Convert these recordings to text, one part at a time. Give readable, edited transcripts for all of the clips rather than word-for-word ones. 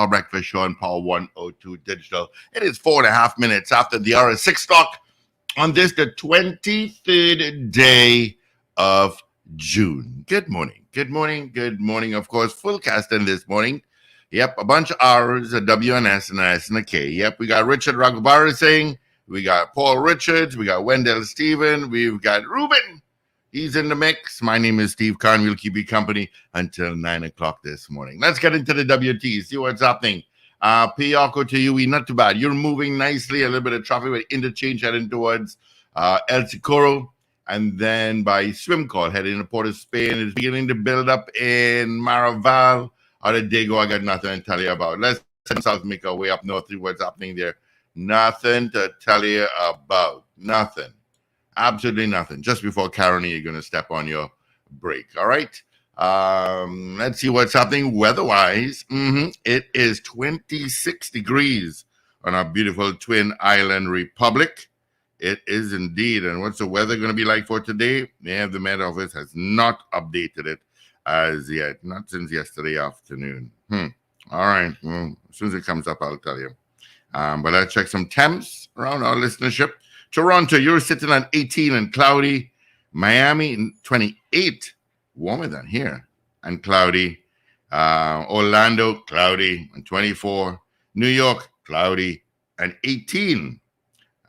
Power Breakfast Show on Power 102 Digital. It is 4.5 minutes after the hour, 6 o'clock on this, the 23rd day of June. Good morning. Good morning. Good morning. Of course, full casting this morning. Yep, a bunch of R's, a W, and S, and an S, and a K. Yep, we got Richard Raghubar saying, we got Paul Richards, we got Wendell Stephen, we've got Ruben. He's in the mix. My name is Steve Kahn. We'll keep you company until 9 o'clock this morning. Let's get into the WT, see what's happening. Piyako to you, we not too bad. You're moving nicely. A little bit of traffic with interchange heading towards El Socorro. And then by swim call heading to Port of Spain. It's beginning to build up in Maraval. Out of Dago, I got nothing to tell you about. Let's South make our way up north, see what's happening there. Nothing to tell you about. Nothing. Absolutely nothing. Just before Caroni, you're going to step on your brake. All right? Let's see what's happening weather-wise. It is 26 degrees on our beautiful Twin Island Republic. It is indeed. And what's the weather going to be like for today? The Met Office has not updated it as yet. Not since yesterday afternoon. All right. Well, as soon as it comes up, I'll tell you. But let's check some temps around our listenership. Toronto, you're sitting at 18 and cloudy. Miami, 28. Warmer than here and cloudy. Orlando, cloudy and 24. New York, cloudy and 18.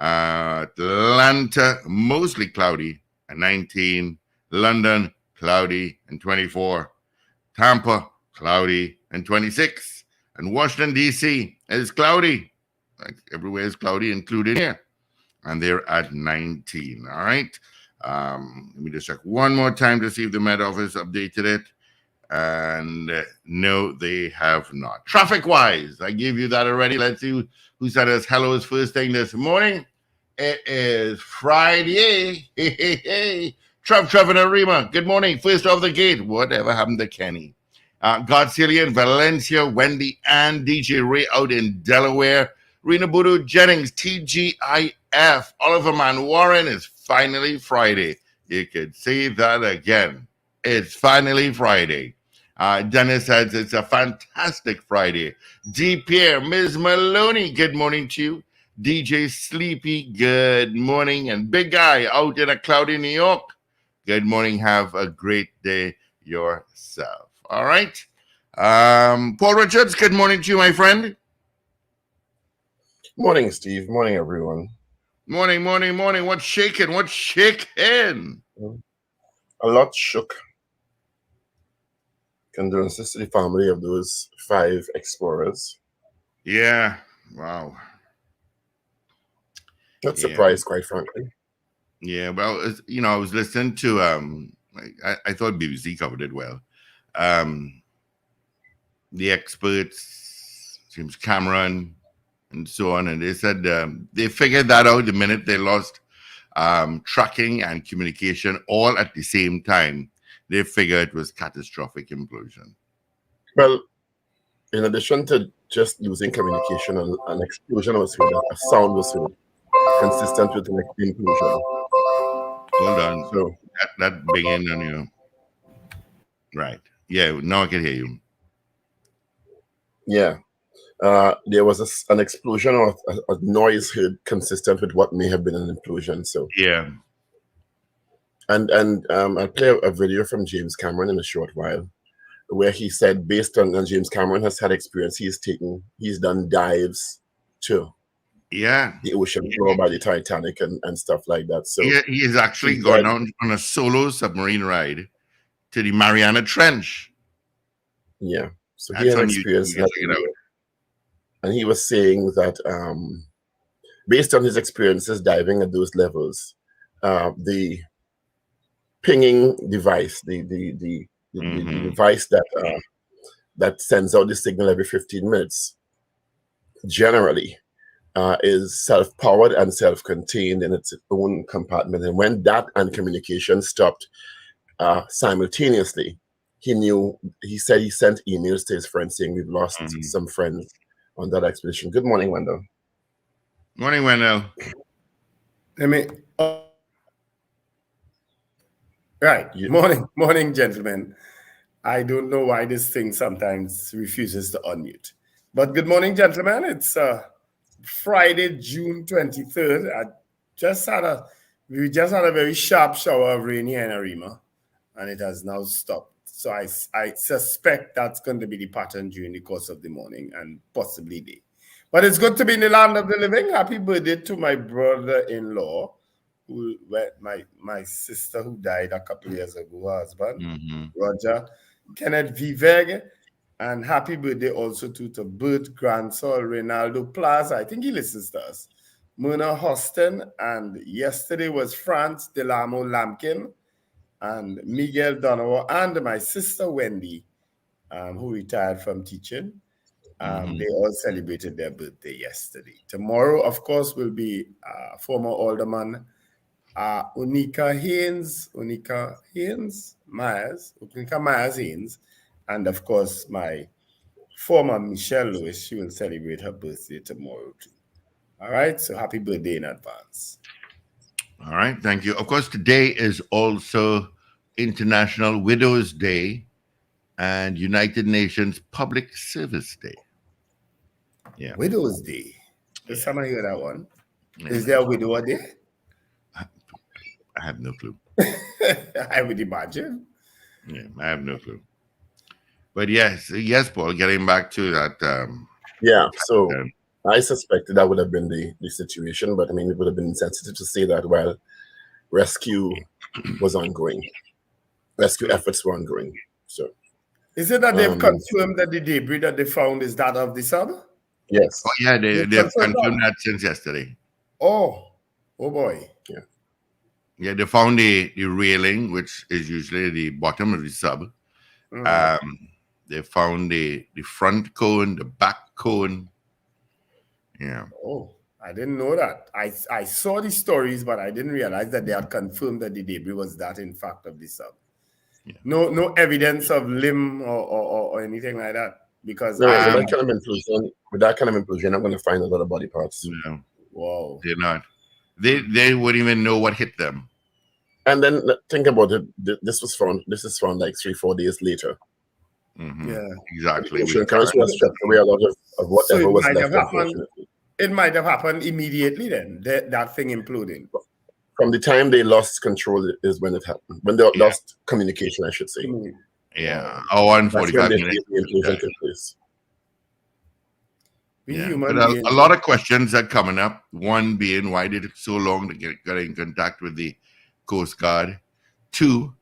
Atlanta, mostly cloudy and 19. London, cloudy and 24. Tampa, cloudy and 26. And Washington, D.C. is cloudy. Like everywhere is cloudy, including here. And they're at 19. All right. Let me just check one more time to see if the Met Office updated it. And no, they have not. Traffic-wise, I gave you that already. Let's see who said us hello is first thing this morning. It is Friday. Hey. Trev and Arima, good morning. First off the gate. Whatever happened to Kenny? Godzillion, Valencia, Wendy, and DJ Ray out in Delaware. Rena Budu Jennings, TGIF. Oliver Man Warren, is finally Friday. You could say that again. It's finally Friday. Dennis says it's a fantastic Friday. D. Pierre, Ms. Maloney, good morning to you. DJ Sleepy, good morning. And Big Guy out in a cloudy New York. Good morning. Have a great day yourself. All right. Paul Richards, good morning to you, my friend. Morning, Steve. Morning, everyone. Morning. What's shaking? A lot shook. Condolences to the family of those 5 explorers. Yeah. Wow. Not surprised, quite frankly. Yeah. Well, I was listening to, I thought BBC covered it well. The experts, James Cameron, and so on, and they said they figured that out the minute they lost tracking and communication all at the same time. They figured it was catastrophic implosion. Well, in addition to just losing communication, an explosion was heard, a sound was heard, consistent with the implosion. Hold on. So that began on you. Right. Yeah, now I can hear you. Yeah. There was an explosion or a noise heard consistent with what may have been an implosion. So yeah, and I'll play a video from James Cameron in a short while, where he said, based on James Cameron has had experience, he's done dives to the ocean floor by the Titanic and stuff like that. So he has actually gone on a solo submarine ride to the Mariana Trench. Yeah, so he had experience. And he was saying that based on his experiences diving at those levels, the pinging device, the device that sends out the signal every 15 minutes, generally is self-powered and self-contained in its own compartment. And when that and communication stopped simultaneously, he said he sent emails to his friends saying, we've lost some friends on that expedition. Good morning, Wendell. Morning, Wendell. Right. Morning, gentlemen. I don't know why this thing sometimes refuses to unmute. But good morning, gentlemen. It's Friday, June 23rd. We just had a very sharp shower of rain here in Arima, and it has now stopped. So I suspect that's going to be the pattern during the course of the morning and possibly day. But it's good to be in the land of the living. Happy birthday to my brother-in-law, my sister who died a couple of years ago, her husband, Roger, Kenneth Viveg. And happy birthday also to Bert grandson, Reynaldo Plaza. I think he listens to us. Mona Hostin. And yesterday was France Delamo Lampkin and Miguel Donovan and my sister Wendy, who retired from teaching. They all celebrated their birthday yesterday. Tomorrow, of course, will be former alderman Unica Myers Haynes, and of course, my former Michelle Lewis. She will celebrate her birthday tomorrow too. All right, so happy birthday in advance. All right, thank you. Of course, today is also International Widows Day and United Nations Public Service Day. Yeah, Widows Day. First time I hear that one. Yeah. Is there a widower day? I have no clue. I would imagine. Yeah, I have no clue. But yes, Paul, getting back to that. So I suspected that would have been the situation, but I mean, it would have been insensitive to say that while rescue was ongoing. Rescue efforts were ongoing. So, is it that they've confirmed that the debris that they found is that of the sub? Yes. Oh, yeah, they've confirmed that since yesterday. Oh boy. Yeah. Yeah, they found the railing, which is usually the bottom of the sub. They found the front cone, the back cone. Yeah. Oh, I didn't know that. I saw the stories, but I didn't realize that they had confirmed that the debris was that, in fact, of the sub. Yeah. No evidence of limb or anything like that. Because with that kind of implosion, I'm going to find a lot of body parts. No. Wow. They're not. They wouldn't even know what hit them. And then think about it. This is found like 3-4 days later. Yeah, exactly. The currents was swept away a lot of whatever was left. It might have happened immediately then, that thing imploding. From the time they lost control is when it happened. When they lost communication, I should say. Yeah. 1:45 minutes. Yeah. But a lot of questions are coming up. One being, why did it so long to get in contact with the Coast Guard? Two,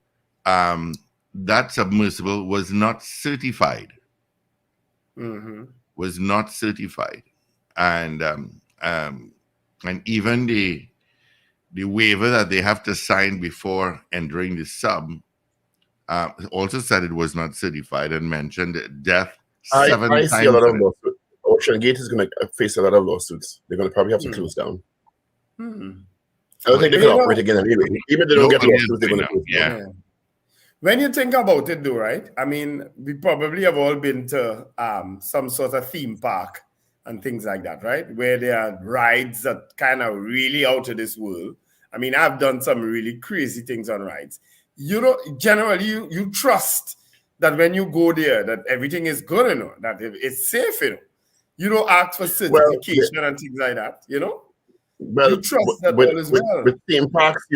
that submersible was not certified. Was not certified, and even the waiver that they have to sign before entering the sub also said it was not certified and mentioned death 7 times. I see a lot of lawsuits. Ocean Gate is going to face a lot of lawsuits. They're going to probably have to close down. I don't think they can operate again anyway. Even if they don't get lawsuits, they're going to close down. When you think about it, though, right? I mean, we probably have all been to some sort of theme park and things like that, right? Where there are rides that kind of really out of this world. I mean, I've done some really crazy things on rides. Generally, you trust that when you go there, that everything is good, that it's safe, You don't ask for certification and things like that, Well, you trust that all is well. With theme parks,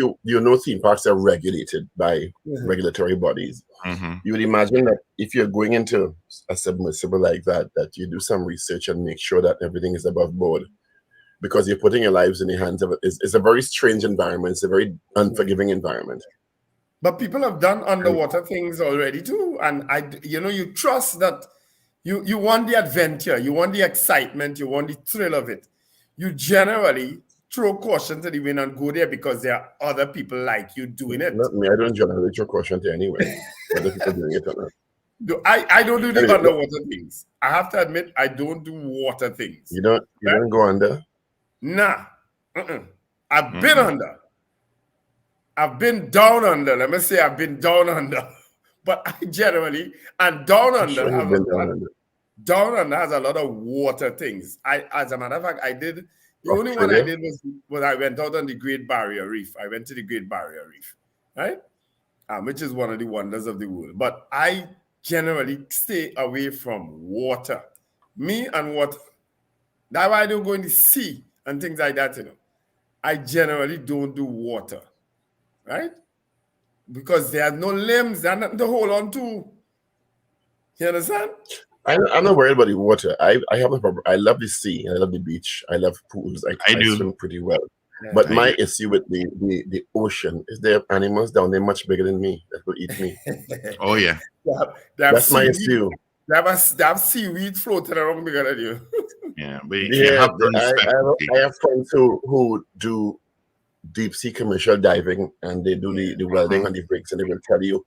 theme parks are regulated by regulatory bodies. You would imagine that if you're going into a submersible like that you do some research and make sure that everything is above board, because you're putting your lives in the hands of it. It's a very strange environment. It's a very unforgiving environment. But people have done underwater things already too, and you trust that you want the adventure, you want the excitement, you want the thrill of it. You generally throw caution to the wind and go there because there are other people like you doing it. Not me. I don't generally throw caution to anyway. Other people doing it or not. I don't do the underwater things. I have to admit, I don't do water things. You don't go under? Nah. I've been under. I've been down under. Let me say I've been down under. But I generally, and down under, down under has a lot of water things. As a matter of fact, I did. The only one I did was I went out on the Great Barrier Reef. I went to the Great Barrier Reef, right? Which is one of the wonders of the world. But I generally stay away from water. Me and water. That's why I don't go in the sea and things like that, I generally don't do water, right? Because there are no limbs, there are nothing to hold on to. You understand? I'm not worried about the water. I have a problem. I love the sea. I love the beach. I love pools. I do. swim pretty well. Yeah. But my issue with the ocean is there are animals down there much bigger than me that will eat me. Oh, yeah. That's my issue. They have seaweed floating around bigger than you. Yeah, but I have friends who do deep sea commercial diving, and they do the welding on the rigs, and they will tell you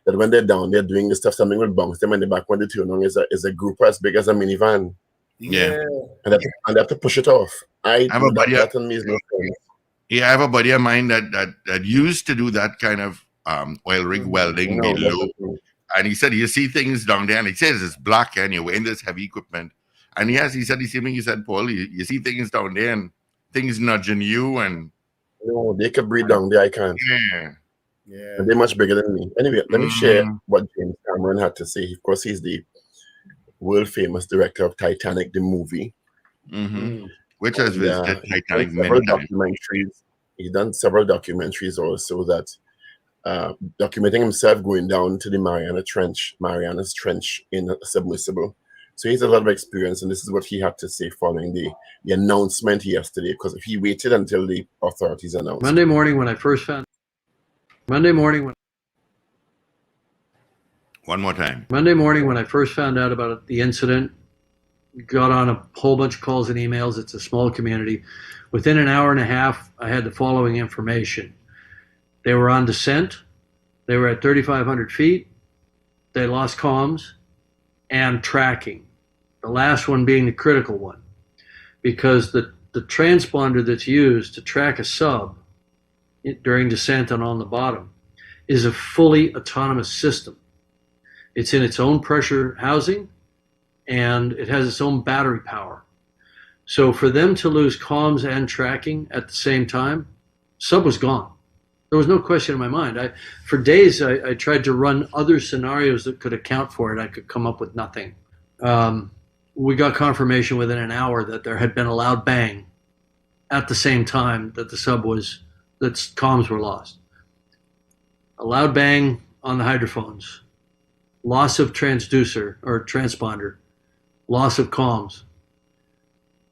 that when they're down there doing the stuff, something will bounce them in the back when they turn on is a group as big as a minivan. Yeah. And they have to push it off. I have a buddy. That on me is no fun. Yeah, I have a buddy of mine that used to do that kind of oil rig welding below. And he said, you see things down there, and he says it's black and you're wearing this heavy equipment. And he said the same thing. He said, Paul, you see things down there and things nudging you. And no, they could breathe down there. I can't. Yeah. And they're much bigger than me. Anyway, let me share what James Cameron had to say. Of course, he's the world famous director of Titanic, the movie. Which has visited Titanic many documentaries. He's done several documentaries also that documenting himself going down to the Mariana's Trench in a submersible. So he has a lot of experience, and this is what he had to say following the announcement yesterday, because if he waited until the authorities announced. Monday morning when I first found One more time. Monday morning when I first found out about the incident, got on a whole bunch of calls and emails. It's a small community. Within an hour and a half, I had the following information. They were on descent. They were at 3,500 feet. They lost comms and tracking. The last one being the critical one, because the transponder that's used to track a sub during descent and on the bottom is a fully autonomous system. It's in its own pressure housing, and it has its own battery power. So for them to lose comms and tracking at the same time, sub was gone. There was no question in my mind. For days, I tried to run other scenarios that could account for it. I could come up with nothing. We got confirmation within an hour that there had been a loud bang at the same time that that comms were lost. A loud bang on the hydrophones, loss of transducer or transponder, loss of comms.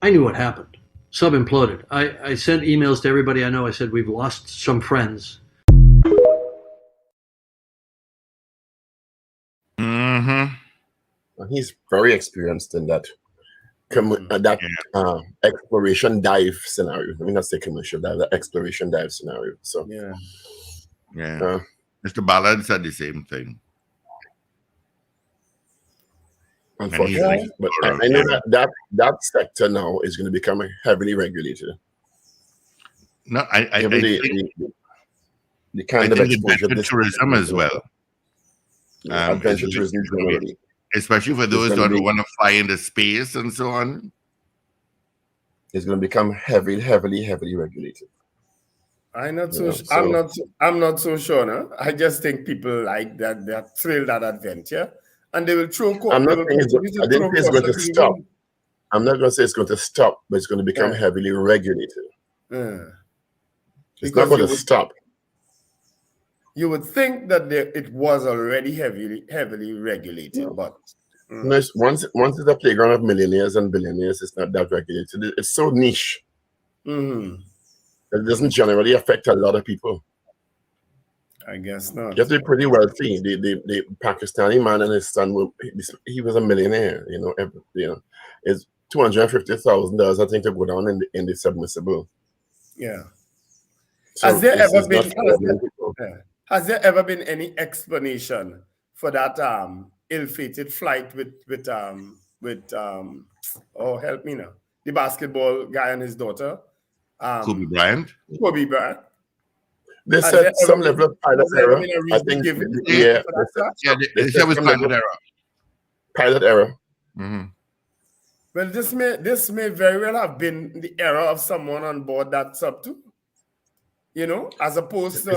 I knew what happened. Sub imploded. I sent emails to everybody I know. I said, we've lost some friends. He's very experienced in that exploration dive scenario. I mean, not say commercial dive, the exploration dive scenario. So Mr. Ballard said the same thing. Unfortunately, but I know that sector now is going to become heavily regulated. No, I think the kind of exposure to tourism as well. Adventure tourism generally. Especially for those who want to fly into space and so on. It's going to become heavily regulated. I'm not so sure. No? I just think people like that. They're thrilled at adventure, and they will throw. I didn't say it's going to stop. I'm not going to say it's going to stop, but it's going to become heavily regulated. It's not going to stop. You would think that it was already heavily regulated, but once it's a playground of millionaires and billionaires, it's not that regulated. It's so niche. It doesn't generally affect a lot of people. I guess not. You have to be pretty wealthy. The Pakistani man and his son, he was a millionaire. It's $250,000, I think, to go down in the submersible. Yeah. So has there ever been any explanation for that ill-fated flight with help me now, the basketball guy and his daughter, Kobe Bryant? They said some level of pilot error. I think they said it was pilot error. Pilot error. Well, this may very well have been the error of someone on board that sub too. As opposed to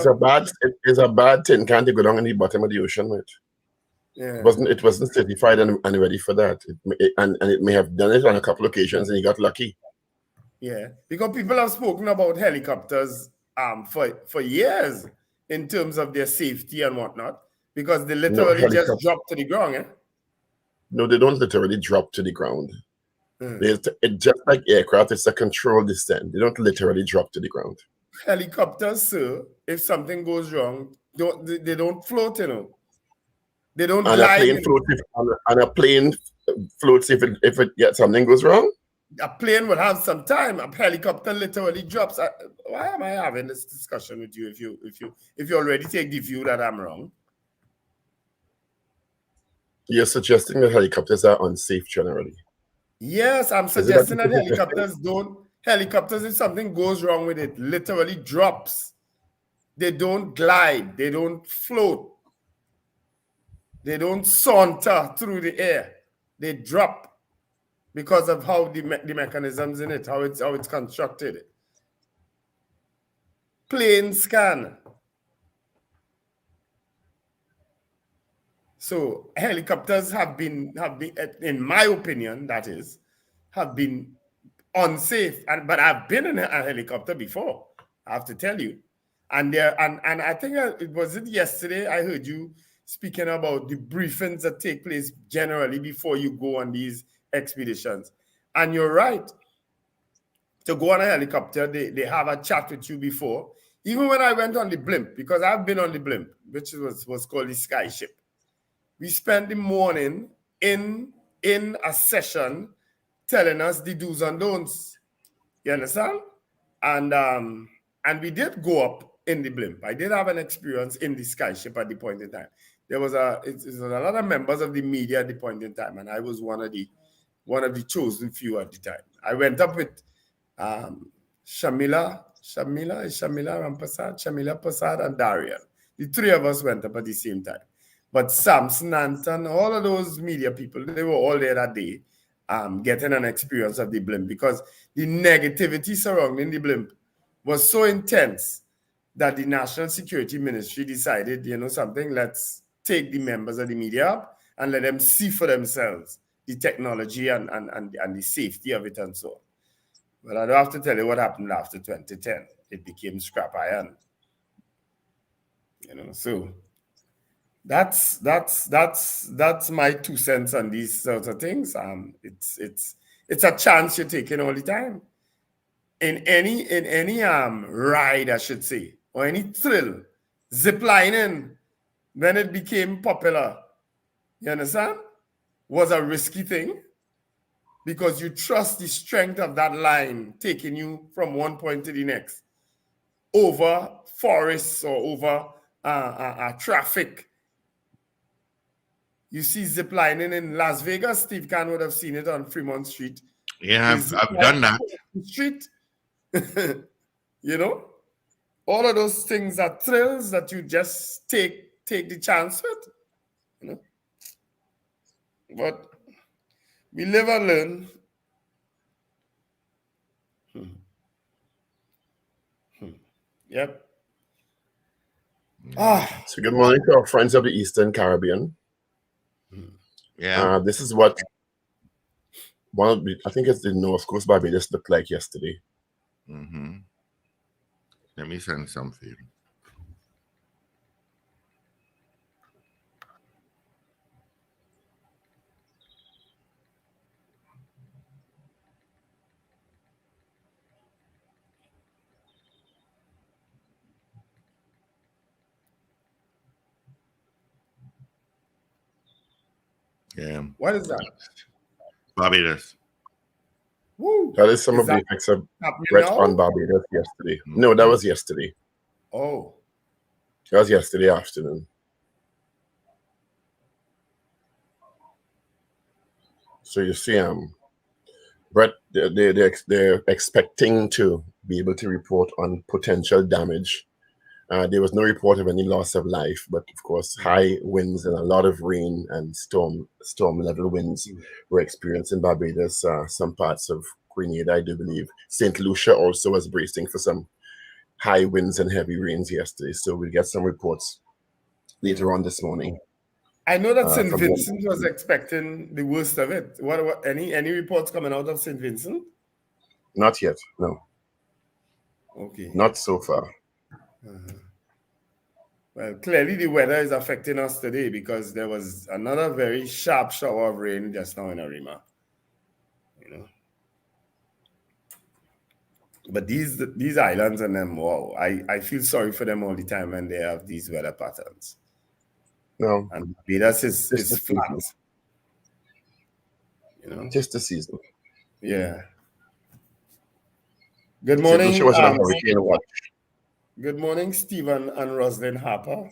it's a bad thing. Can't you go down in the bottom of the ocean, mate? Yeah. It wasn't certified and ready for that. And it may have done it on a couple of occasions and he got lucky. Yeah, because people have spoken about helicopters for years in terms of their safety and whatnot, because they literally just drop to the ground. Eh? No, they don't literally drop to the ground. It's just like aircraft, it's a controlled descent. They don't literally drop to the ground. Helicopters, sir, if something goes wrong, they don't float, you know. They don't glide. A plane floats if something goes wrong. A plane will have some time. A helicopter literally drops. Why am I having this discussion with you if you already take the view that I'm wrong? You're suggesting that helicopters are unsafe generally. Yes, I'm suggesting that helicopters, if something goes wrong with it, literally drops. They don't glide. They don't float. They don't saunter through the air. They drop because of how the mechanisms in it, how it's constructed. Planes can. So helicopters have been, in my opinion, that is, have been unsafe. But I've been in a helicopter before, I have to tell you. And I think it was yesterday I heard you speaking about the briefings that take place generally before you go on these expeditions. And you're right. To go on a helicopter, they have a chat with you before. Even when I went on the blimp, because I've been on the blimp, which was called the Skyship. We spent the morning in a session telling us the do's and don'ts. You understand? And we did go up in the blimp. I did have an experience in the Skyship at the point in time. There was a lot of members of the media at the point in time, and I was one of the chosen few at the time. I went up with Shamila Prasad, and Darian. The three of us went up at the same time. But Samson, Anton, all of those media people, they were all there that day, getting an experience of the blimp, because the negativity surrounding the blimp was so intense that the National Security Ministry decided, you know something, let's take the members of the media up and let them see for themselves the technology and the safety of it and so on. But I don't have to tell you what happened after 2010. It became scrap iron. You know, so that's my 2 cents on these sorts of things. It's a chance you're taking all the time. In any ride, I should say, or any thrill, zip lining, when it became popular, you understand, was a risky thing, because you trust the strength of that line taking you from one point to the next, over forests or over traffic. You see zip lining in Las Vegas. Steve Kahn would have seen it on Fremont Street. Yeah, I've done that. Street. You know, all of those things are thrills that you just take the chance with. You know, but we live and learn. Yep. So good morning to our friends of the Eastern Caribbean. Yeah. This is what I think it's the North Coast Barbados looked like yesterday. Mm-hmm. Let me send something. Yeah. What is that? Barbados. Woo. That is some of the effects of Brett on Barbados yesterday. Mm-hmm. No, that was yesterday. Oh. That was yesterday afternoon. So you see, Brett, they're expecting to be able to report on potential damage. There was no report of any loss of life, but of course, high winds and a lot of rain and storm level winds were experienced in Barbados. Some parts of Grenada, I do believe. St. Lucia also was bracing for some high winds and heavy rains yesterday. So we'll get some reports later on this morning. I know that St. from Vincent was expecting the worst of it. What any reports coming out of St. Vincent? Not yet, no. Okay. Not so far. Well, clearly the weather is affecting us today because there was another very sharp shower of rain just now in Arima. You know. But these islands and them, wow, I feel sorry for them all the time when they have these weather patterns. No. And Barbados is flat. Season. You know? Just the season. Yeah. Good morning. Good morning, Stephen and Roslyn Harper.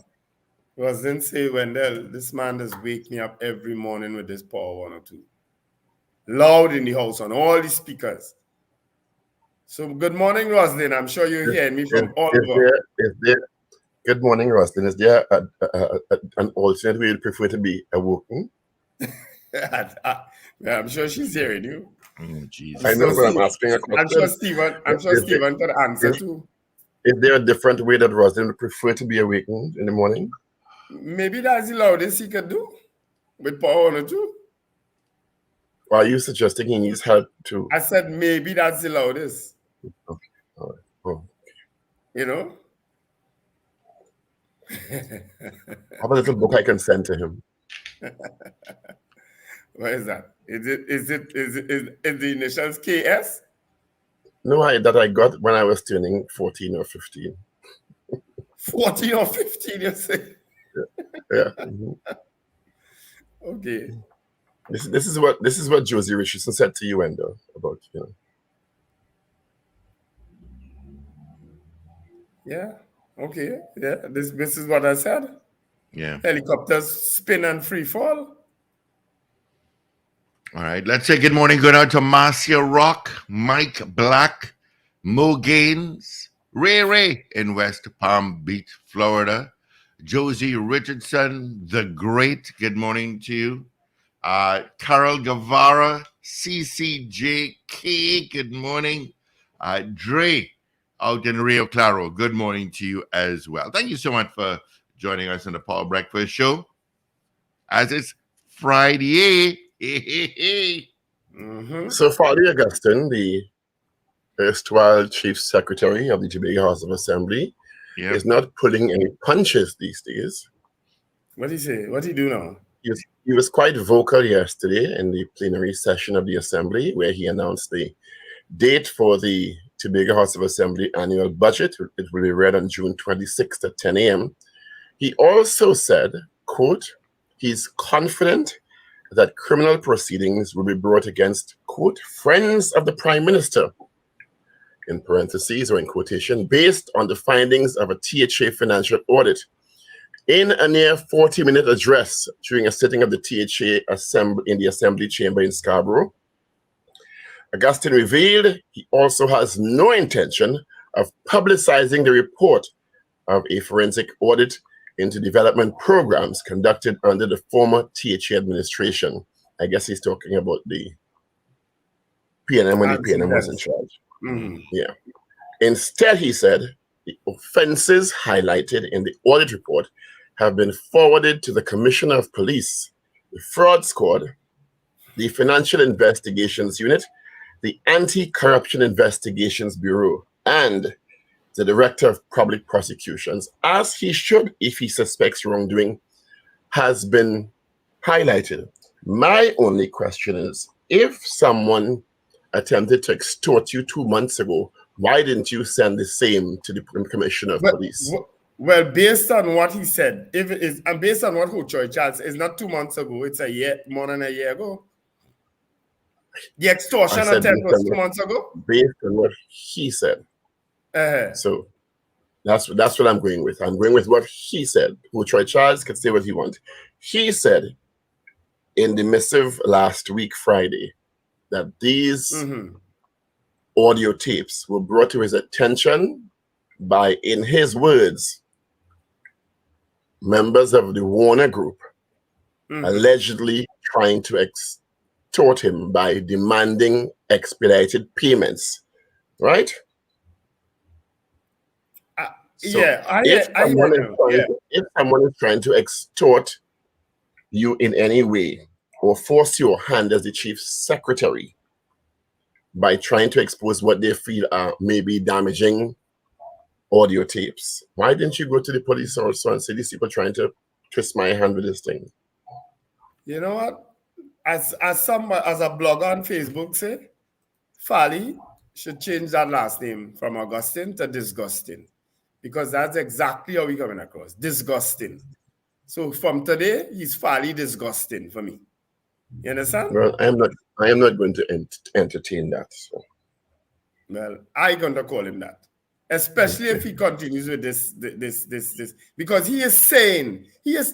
Roslyn say, Wendell, this man does wake me up every morning with this Power 102. Loud in the house on all the speakers. So good morning, Roslyn. I'm sure you're hearing me from all over. Good morning, Roslyn. Is there an alternate way you prefer to be awoken? I'm sure she's hearing you. Jesus. I know, but I'm asking a question. I'm sure Stephen could answer too. Is there a different way that Roslyn would prefer to be awakened in the morning? Maybe that's the loudest he could do with Power 102. Or are you suggesting he needs help too? I said maybe that's the loudest. Okay. All right. Oh. You know? How about a little book I can send to him? What is that? Is the initials KS? No, that I got when I was turning 14 or 15. 14 or 15, you say? Yeah. Mm-hmm. Okay. This is what Josie Richardson said to you, Wendell, about, you know. Yeah. Okay. Yeah. This is what I said. Yeah. Helicopters spin and free fall. All right. Let's say good morning. Good out to Marcia Rock, Mike Black, Mo Gaines, Ray in West Palm Beach, Florida. Josie Richardson, the great. Good morning to you. Carol Guevara, CCJK. Good morning. Dre out in Rio Claro. Good morning to you as well. Thank you so much for joining us on the Power Breakfast Show. As it's Friday. Mm-hmm. So Farley Augustine, the erstwhile Chief Secretary of the Tobago House of Assembly, is not pulling any punches these days. What did he say? What did he do now? He was quite vocal yesterday in the plenary session of the Assembly, where he announced the date for the Tobago House of Assembly annual budget. It will be read on June 26th at 10 a.m. He also said, quote, he's confident that criminal proceedings will be brought against, quote, friends of the Prime Minister, in parentheses or in quotation, based on the findings of a THA financial audit. In a near 40-minute address during a sitting of the THA in the Assembly chamber in Scarborough, Augustine revealed he also has no intention of publicizing the report of a forensic audit into development programs conducted under the former THA administration. I guess he's talking about the PNM when the PNM was in charge. Mm-hmm. Yeah. Instead, he said, the offenses highlighted in the audit report have been forwarded to the Commissioner of Police, the Fraud Squad, the Financial Investigations Unit, the Anti-Corruption Investigations Bureau, and the Director of Public Prosecutions, as he should if he suspects wrongdoing has been highlighted. My only question is, if someone attempted to extort you 2 months ago, why didn't you send the same to the Commissioner of Police? Well, based on what he said, if it is, and based on what Hochoy Charles, it's not 2 months ago, it's a year, more than a year ago. The extortion attempt was 2 months ago? Based on what he said. So that's what I'm going with. I'm going with what he said. Hochoy Charles can say what he wants. He said in the missive last week, Friday, that these audio tapes were brought to his attention by, in his words, members of the Warner Group, allegedly trying to extort him by demanding expedited payments, right? So if someone is trying to extort you in any way or force your hand as the chief secretary by trying to expose what they feel are maybe damaging audio tapes. Why didn't you go to the police also and say these people trying to twist my hand with this thing? You know what? As a blogger on Facebook say, Farley should change that last name from Augustine to Disgusting, because that's exactly how we're coming across. Disgusting. So from today, he's Farley Disgusting for me. You understand? Well, I am not going to entertain that. So. Well, I'm going to call him that, especially if he continues with this, because he is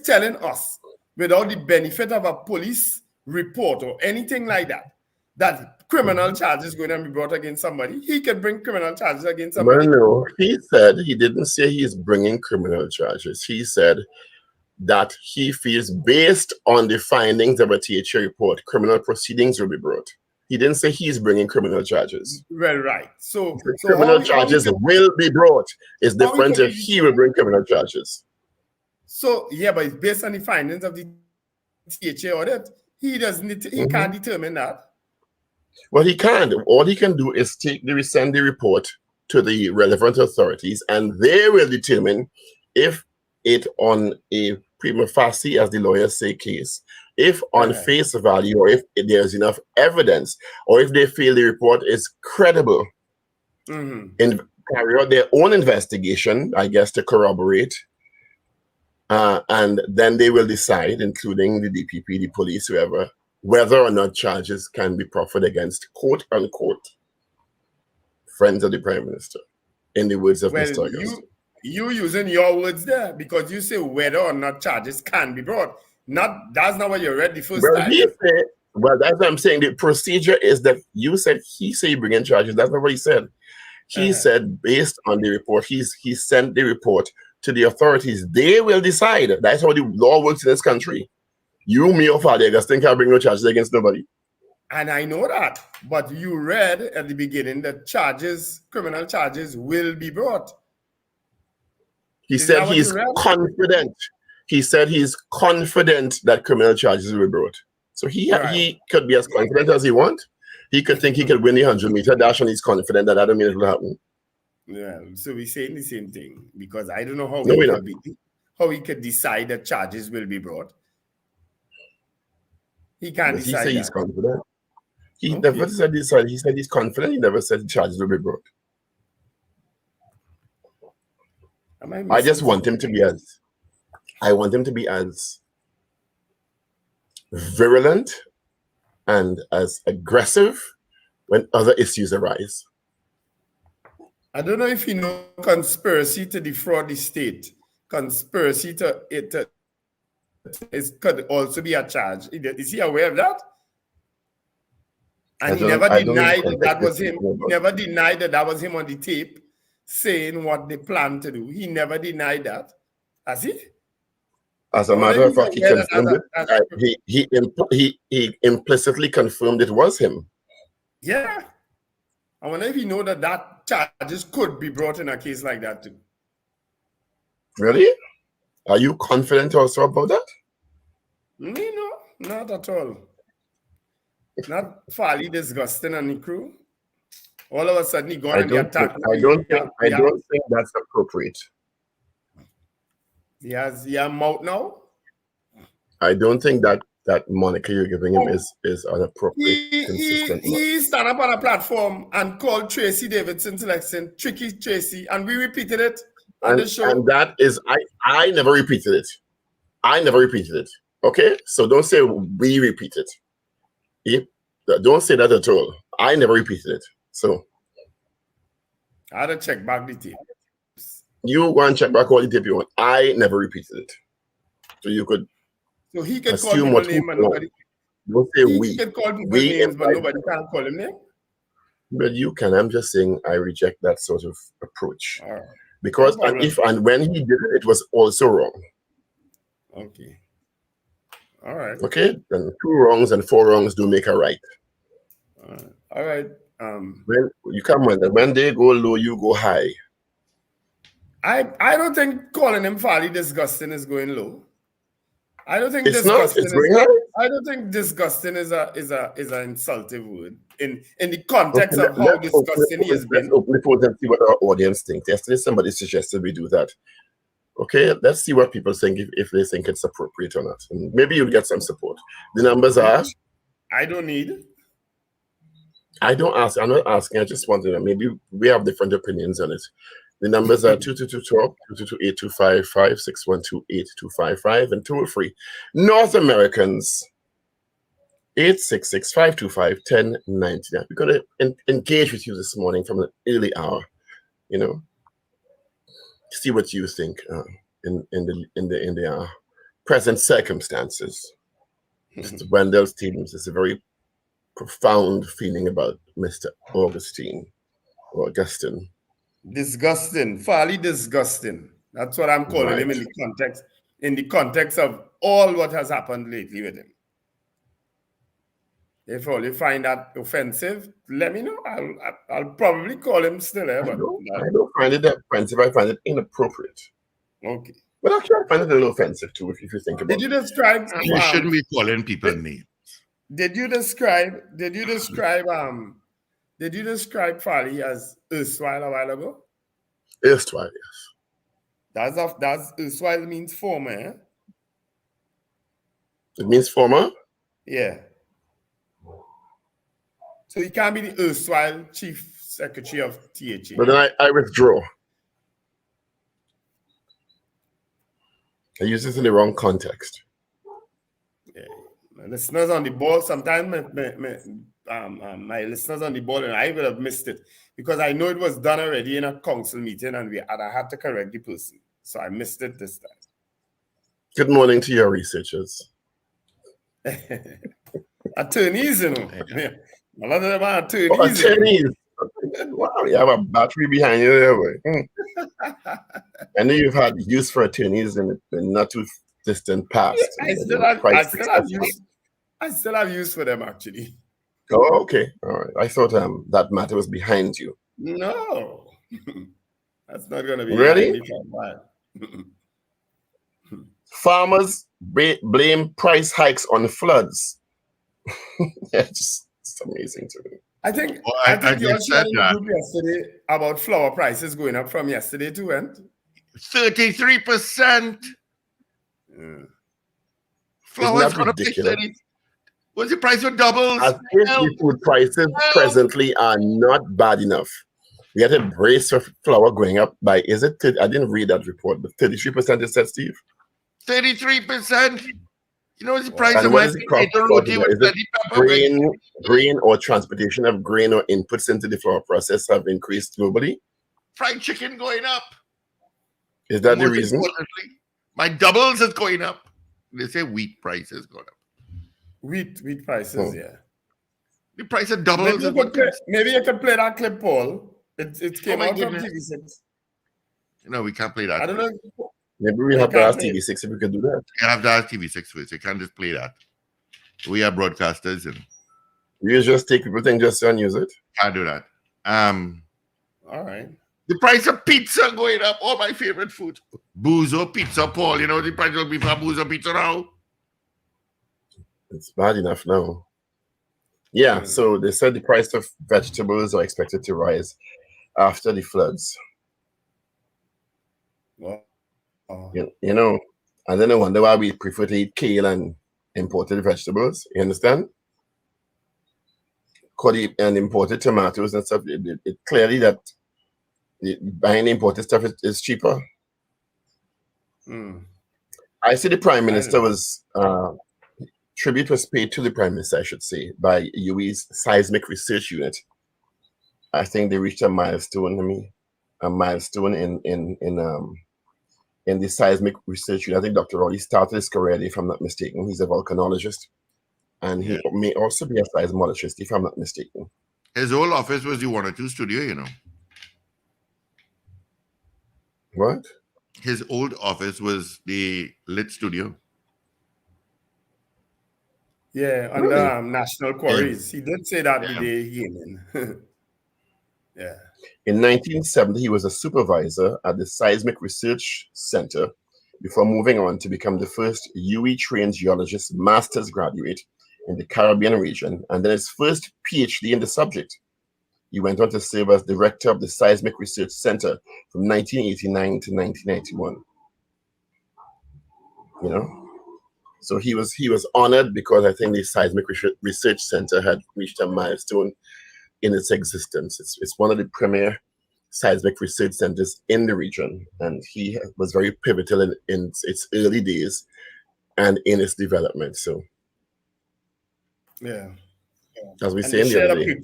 telling us, without the benefit of a police report or anything like that criminal charges going to be brought against somebody. He can bring criminal charges against somebody. Well, no, he said, he didn't say he's bringing criminal charges. He said that he feels, based on the findings of a THA report, criminal proceedings will be brought. He didn't say he's bringing criminal charges. Well, right. So criminal charges will be brought. It's different if he will bring criminal charges. So, yeah, but it's based on the findings of the THA audit. He doesn't. He can't determine that. Well, he can't. All he can do is send the report to the relevant authorities, and they will determine if it on a prima facie, as the lawyers say, case, if on face value, or if there's enough evidence, or if they feel the report is credible, and carry out their own investigation, I guess, to corroborate. And then they will decide, including the DPP, the police, whoever, whether or not charges can be proffered against, quote unquote, friends of the Prime Minister, in the words of Mr. Augustine. You using your words there, because you say whether or not charges can be brought. That's not what you read the first time. Well, that's what I'm saying. The procedure is that he said bringing charges. That's not what he said. He said, based on the report, he sent the report to the authorities. They will decide. That's how the law works in this country. You, me, or Father Augustine can't bring no charges against nobody. And I know that. But you read at the beginning that criminal charges will be brought. He said he's confident. He said he's confident that criminal charges will be brought. So he could be as confident as he wants. He could think he could win the 100-meter dash, and he's confident that doesn't mean it will happen. Yeah, so we're saying the same thing, because I don't know how he could decide that charges will be brought. He can't decide. He said he's confident. He never said decide. He said he's confident. He never said charges will be brought. I just want him to be as virulent and as aggressive when other issues arise. I don't know if you know conspiracy to defraud the state. Conspiracy it could also be a charge. Is he aware of that? And he never denied that was him. He never denied that was him on the tape saying what they plan to do. He never denied that. Has he? As a matter of fact, he confirmed it. He implicitly confirmed it was him. Yeah. I wonder if you know that charges could be brought in a case like that too. Really? Are you confident also about that? No, not at all. Not Farley Disgusting and the crew. All of a sudden he got the attack. I don't think that's appropriate. He has mouth now. I don't think that moniker you're giving him is an appropriate, consistent. He stand up on a platform and called Tracy Davidson selection Tricky Tracy, and we repeated it on the show. And that is, I never repeated it. I never repeated it. Okay, so don't say we repeated. Don't say that at all. I never repeated it. So I had to check back the tape. You want to check back all the tape you want. I never repeated it. So you could. So he can call people name and nobody. Don't say we. He can call people names, but nobody can call him name. But you can. I'm just saying I reject that sort of approach. All right. Because when he did it, it was also wrong. Okay. All right. Okay. Then 2 wrongs and 4 wrongs do make a right. All right. When you come when they go low, you go high. I don't think calling him Farley Disgusting is going low. I don't think It's disgusting not. It's going high. I don't think disgusting is an insultive word in the context Okay, of how disgusting he has let's been. open the phone and see what our audience thinks. Yesterday, somebody suggested we do that. Okay, let's see what people think if they think it's appropriate or not. And maybe you'll get some support. The numbers are. I don't need. I don't ask. I'm not asking. I just want to know. Maybe we have different opinions on it. The numbers are 222-12, 222-8255, 612-8255, and toll-free. North Americans, 866-525-1099. We're going to engage with you this morning from an early hour. You know, see what you think in the present circumstances. Mr. Wendell's teams is a very profound feeling about Mr. Augustine. Disgusting, fairly disgusting. That's what I'm calling him in the context of all what has happened lately with him. If you find that offensive, let me know. I'll probably call him still. I don't find it offensive. I find it inappropriate. Okay. But actually, I find it a little offensive too, if you think about it. Did you describe? You shouldn't be calling people names. Did you describe Farley as erstwhile a while ago? Erstwhile, yes. That's erstwhile means former, eh? It means former? Yeah. So he can't be the erstwhile chief secretary of THA. But then I withdraw. I use this in the wrong context. Yeah. My listeners on the ball, sometimes my listeners on the ball, and I would have missed it because I know it was done already in a council meeting and I had to correct the person. So I missed it this time. Good morning to your researchers. Attorneys, you know. Yeah. A lot of them are attorneys. Oh, attorneys. Wow, you have a battery behind you there, boy. I know you've had use for attorneys in the not too distant past. I still have use for them, actually. Oh, okay. All right. I thought that matter was behind you. No. That's not going to be ready. Farmers blame price hikes on floods. It's amazing to me. I think you also said in the group yesterday about flour prices going up from yesterday to when? 33%. Flour's gonna pay 30. What's the price of doubles? I think the food prices presently are not bad enough. We had a brace for flour going up by, is it? I didn't read that report, but 33% is said, Steve? 33%. You know what's the price of my potato roti with grain or transportation of grain or inputs into the flour process have increased globally? Fried chicken going up. Is that the reason? My doubles is going up. They say wheat prices going up. Wheat prices, yeah. The price of doubles maybe you can play that clip, Paul. It came out from TV6. No, we can't play that. I don't know. Maybe we have to ask TV6 if we can do that. You have to ask TV6 first. You can't just play that. We are broadcasters and you just take people thing just and use it. Can't do that. All right. The price of pizza going up. All my favorite food. Boozo pizza, Paul. You know the price will be for Boozo pizza now. It's bad enough now. Yeah, so they said the price of vegetables are expected to rise after the floods. Well, you know, and then I wonder why we prefer to eat kale and imported vegetables. You understand? And imported tomatoes and stuff. It clearly that buying imported stuff is cheaper. I see the Prime Minister was tribute was paid to the Prime Minister, I should say, by UE's Seismic Research Unit. I think they reached a milestone in the seismic research unit. I think Dr. Rowley started his career, if I'm not mistaken. He's a volcanologist. And he may also be a seismologist, if I'm not mistaken. His old office was the 102 studio, you know. What? His old office was the lit studio. Yeah, under National Quarries. He did say that the day he came in. Yeah. In 1970, he was a supervisor at the Seismic Research Center before moving on to become the first UE-trained geologist master's graduate in the Caribbean region, and then his first PhD in the subject. He went on to serve as director of the Seismic Research Center from 1989 to 1991. You know, so he was honored because I think the Seismic Research Center had reached a milestone in its existence. It's one of the premier seismic research centers in the region, and he was very pivotal in its early days and in its development. So, yeah, as we say in the other day,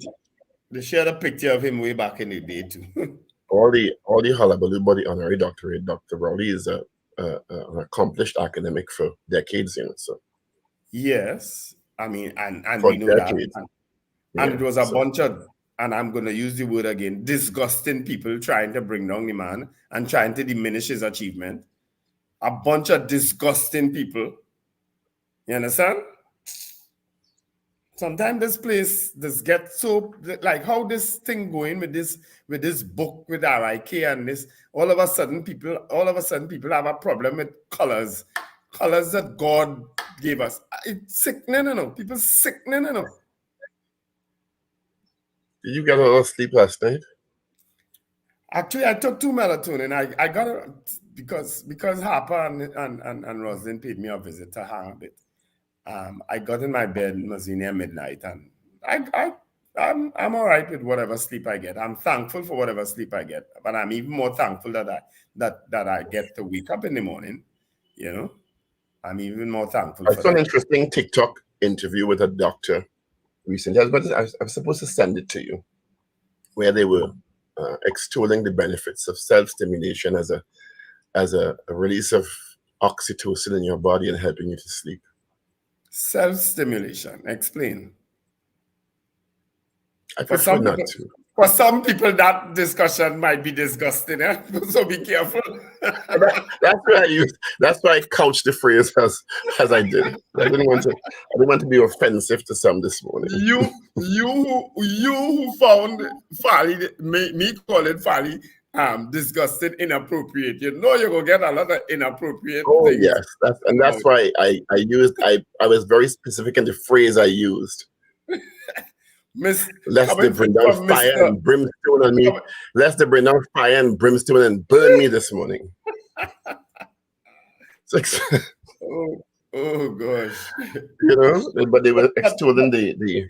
they shared a picture of him way back in the day too. all the hullabaloo about the honorary doctorate. Dr. Rowley is an accomplished academic for decades, you know. So, yes, I mean, and for we know decades. that, and it was a bunch of, and I'm going to use the word again, disgusting people trying to bring down the man and trying to diminish his achievement. A bunch of disgusting people. You understand? Sometimes this place just gets so, like how this thing going with this book with RIK and this, all of a sudden people have a problem with colors that God gave us. It's sickening, you know. People sickening, you know. Did you get a lot of sleep last night? Actually, I took 2 melatonin. I got it because Harper and Roslyn paid me a visit to hang a bit. I got in my bed, it was near midnight, and I'm all right with whatever sleep I get. I'm thankful for whatever sleep I get, but I'm even more thankful that I get to wake up in the morning. You know, I'm even more thankful. I saw an interesting TikTok interview with a doctor recently. I was supposed to send it to you, where they were extolling the benefits of self-stimulation as a release of oxytocin in your body and helping you to sleep. Self-stimulation. Explain. I prefer not to. For some people, that discussion might be disgusting, eh? So be careful. That's why I couched the phrase as I did. I didn't want to be offensive to some this morning. You who found Fally, me call it Fally, disgusting, inappropriate. You know you're gonna get a lot of inappropriate things. Yes, that's why I was very specific in the phrase I used. Lest they bring down fire and brimstone on me. Lest they bring down fire and brimstone and burn me this morning. Oh gosh. You know, but they were extolling the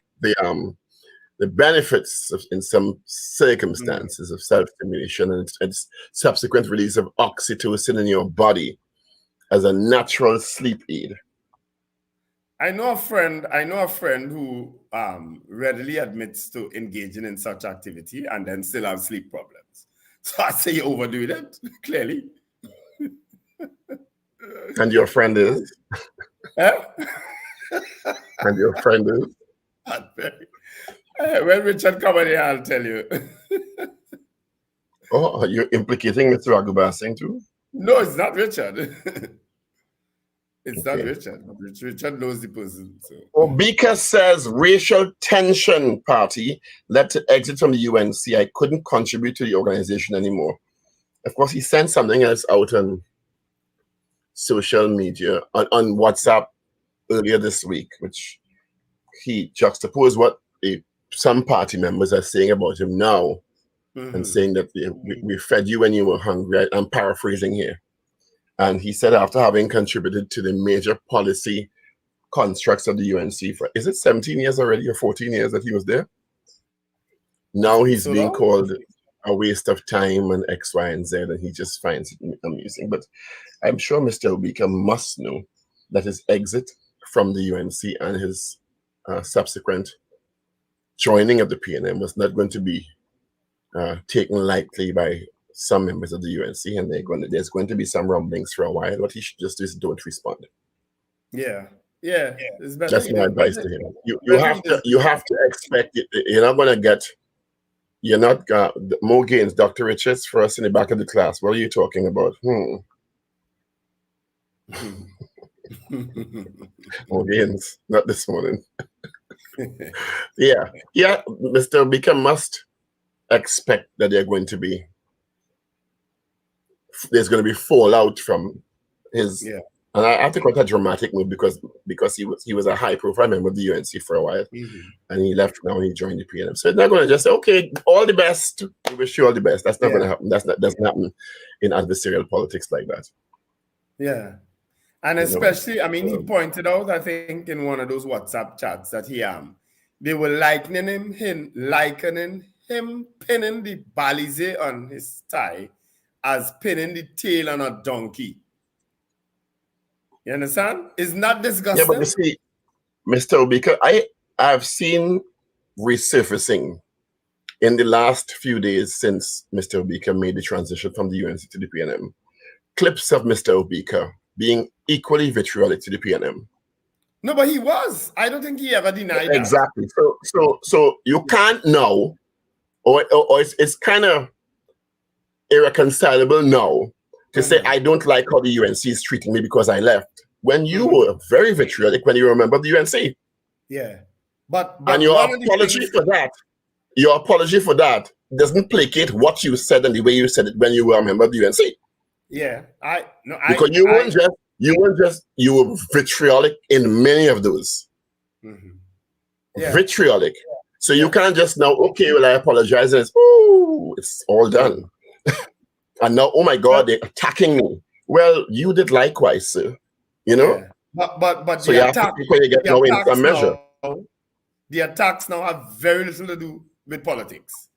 benefits in some circumstances of self-stimulation and its subsequent release of oxytocin in your body as a natural sleep aid. I know a friend who readily admits to engaging in such activity and then still have sleep problems. So I say you're overdoing it, clearly. And your friend is? Huh? And your friend is? When Richard come in here, I'll tell you. Oh, you're implicating Mr. Agubasing too? No, it's not Richard. It's not Richard. Richard knows the person. So. Obika says racial tension party led to exit from the UNC. I couldn't contribute to the organization anymore. Of course, he sent something else out on social media, on WhatsApp earlier this week, which he juxtaposed what some party members are saying about him now, and saying that we fed you when you were hungry. I'm paraphrasing here. And he said after having contributed to the major policy constructs of the UNC for, is it 17 years already or 14 years that he was there? Now he's being called a waste of time and X, Y, and Z, and he just finds it amusing. But I'm sure Mr. Obika must know that his exit from the UNC and his subsequent joining of the PNM was not going to be taken lightly by some members of the UNC, and there's going to be some rumblings for a while. What he should just do is don't respond. Yeah. That's my advice to him. You have to expect it. You're not going to get. You're not Mo Gaines, Dr. Richards, for us in the back of the class. What are you talking about? Mo Gaines, not this morning. Yeah. Mr. Obika must expect that there's going to be fallout from And I think quite a dramatic move because he was a high profile member of the UNC for a while, and he left. Now he joined the PNM. So it's not going to just say, okay, all the best. We wish you all the best. That's not going to happen. Doesn't happen in adversarial politics like that. Yeah, and especially, I mean, he pointed out, I think, in one of those WhatsApp chats that they were likening him pinning the balize on his tie as pinning the tail on a donkey. You understand? It's not disgusting. Yeah, but you see, Mr. Obika, I've seen resurfacing in the last few days since Mr. Obika made the transition from the UNC to the PNM. Clips of Mr. Obika being equally vitriolic to the PNM. No, but he was. I don't think he ever denied that. Exactly. So you can't now, or it's kind of irreconcilable now to say I don't like how the UNC is treating me because I left. When you were very vitriolic when you were a member of the UNC. Yeah. But and your apology for that doesn't placate what you said and the way you said it when you were a member of the UNC. Yeah. You were vitriolic in many of those. Vitriolic. So you can't just now, okay, well, I apologize, and it's all done. And now, oh my God, they're attacking me. Well, you did likewise, sir. You know? But so the attacks now have very little to do with politics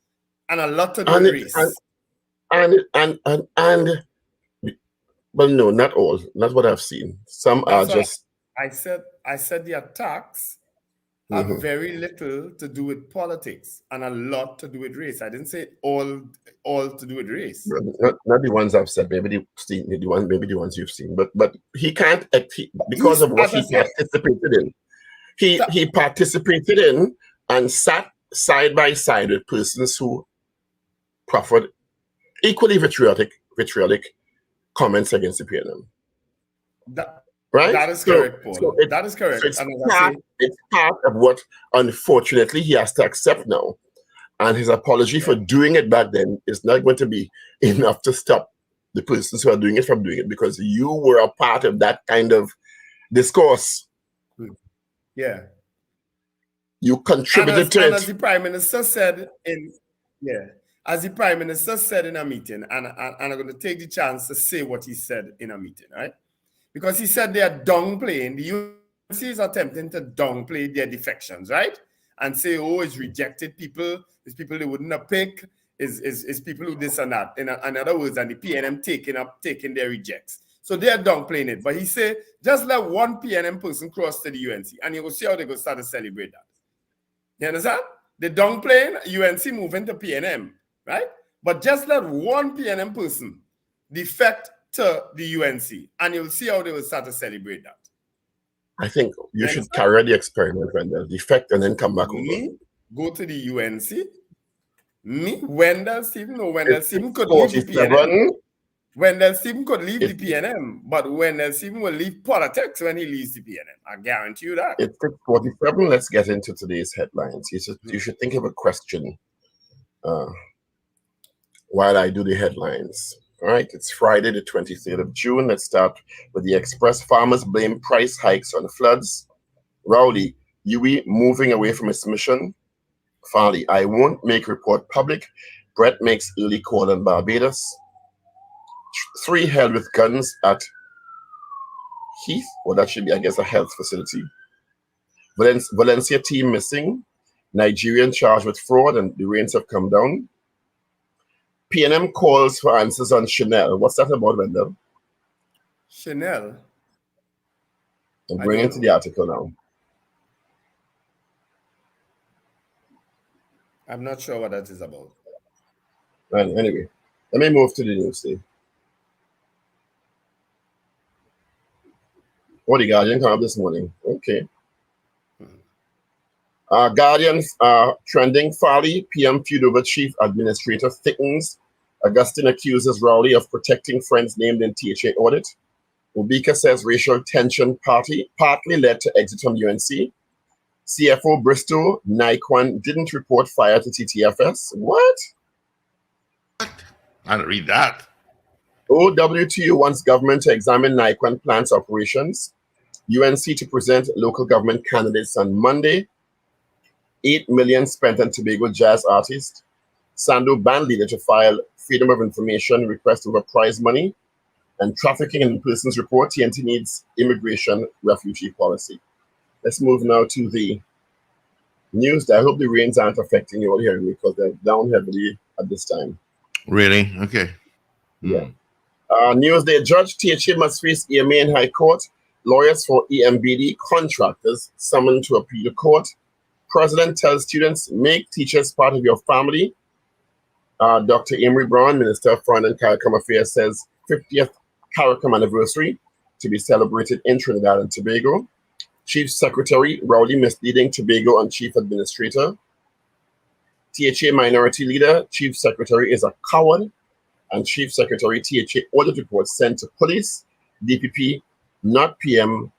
and a lot to do with race. Well, no, not all. Not what I've seen. Some are just. I said the attacks have very little to do with politics and a lot to do with race. I didn't say all to do with race. Not the ones I've said. Maybe the ones you've seen. But he can't because of what he participated in. He participated in and sat side by side with persons who proffered equally vitriolic comments against the PNM. Right? That is correct, Paul. That is correct. So it's part of what, unfortunately, he has to accept now. And his apology for doing it back then is not going to be enough to stop the persons who are doing it from doing it, because you were a part of that kind of discourse. Yeah. You contributed to it. As the Prime Minister said as the Prime Minister said in a meeting, and I'm going to take the chance to say what he said in a meeting, right? Because he said they are downplaying, the UNC is attempting to downplay their defections, right? And say, oh, it's rejected people, it's people they wouldn't have picked, it's people who this and that. In other words, and the PNM taking their rejects. So they are downplaying it. But he said, just let one PNM person cross to the UNC, and you will see how they go start to celebrate that. You understand? They're downplaying UNC moving to PNM, right? But just let one PNM person defect to the UNC, and you'll see how they will start to celebrate that. I think you should carry out the experiment when they'll defect and then come back over. Go to the UNC. Wendell Stephen could leave the PNM. Wendell Stephen could leave the PNM, but Wendell Stephen will leave politics when he leaves the PNM. I guarantee you that. It's 6:47. Let's get into today's headlines. You should think of a question while I do the headlines. All right, it's Friday, the 23rd of June. Let's start with the Express. Farmers blame price hikes on floods. Rowley, UE moving away from its mission. Farley, I won't make report public. Brett makes early call on Barbados. 3 held with guns at Heath. Well, that should be, I guess, a health facility. Valencia team missing. Nigerian charged with fraud, and the rains have come down. PNM calls for answers on Chanel. What's that about, Wendell? Chanel? I'm bringing to the article now. I'm not sure what that is about. Right, anyway, let me move to the news today. Oh, the Guardian came up this morning. Okay. Guardians are trending. Farley, PM feud over chief administrator thickens. Augustine accuses Rowley of protecting friends named in THA audit. Obika says racial tension partly led to exit from UNC. CFO Bristol, Naikwan didn't report fire to TTFS. What? I didn't read that. OWTU wants government to examine NICON plants operations. UNC to present local government candidates on Monday. 8 million spent on Tobago jazz artist. Sandu band leader to file Freedom of Information request over prize money. And trafficking in persons report, TNT needs immigration refugee policy. Let's move now to the news. I hope the rains aren't affecting you all here because they're down heavily at this time. Really? Okay. Yeah. Newsday, Judge THA must face EMA in High Court. Lawyers for EMBD contractors summoned to appeal to court. President tells students, make teachers part of your family. Dr. Amory Brown, Minister of Foreign and CARICOM Affairs, says 50th CARICOM anniversary to be celebrated in Trinidad and Tobago. Chief Secretary Rowley misleading Tobago and Chief Administrator. THA Minority Leader, Chief Secretary is a coward. And Chief Secretary THA audit report sent to police, DPP, not PM,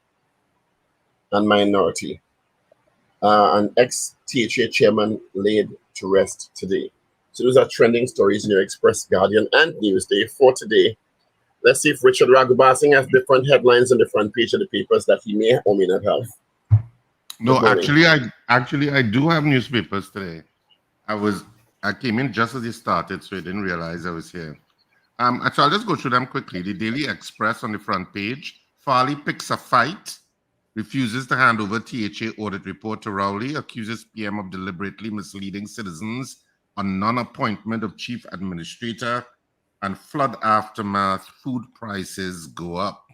and minority. And ex-THA chairman laid to rest today. So those are trending stories in your Express, Guardian, and Newsday for today. Let's see if Richard Ragubasing has different headlines on the front page of the papers that he may or may not have. No, actually, I do have newspapers today. I came in just as it started, so I didn't realize I was here. So I'll just go through them quickly. The Daily Express on the front page. Farley picks a fight, refuses to hand over THA audit report to Rowley, accuses PM of deliberately misleading citizens on non-appointment of chief administrator, and flood aftermath, food prices go up.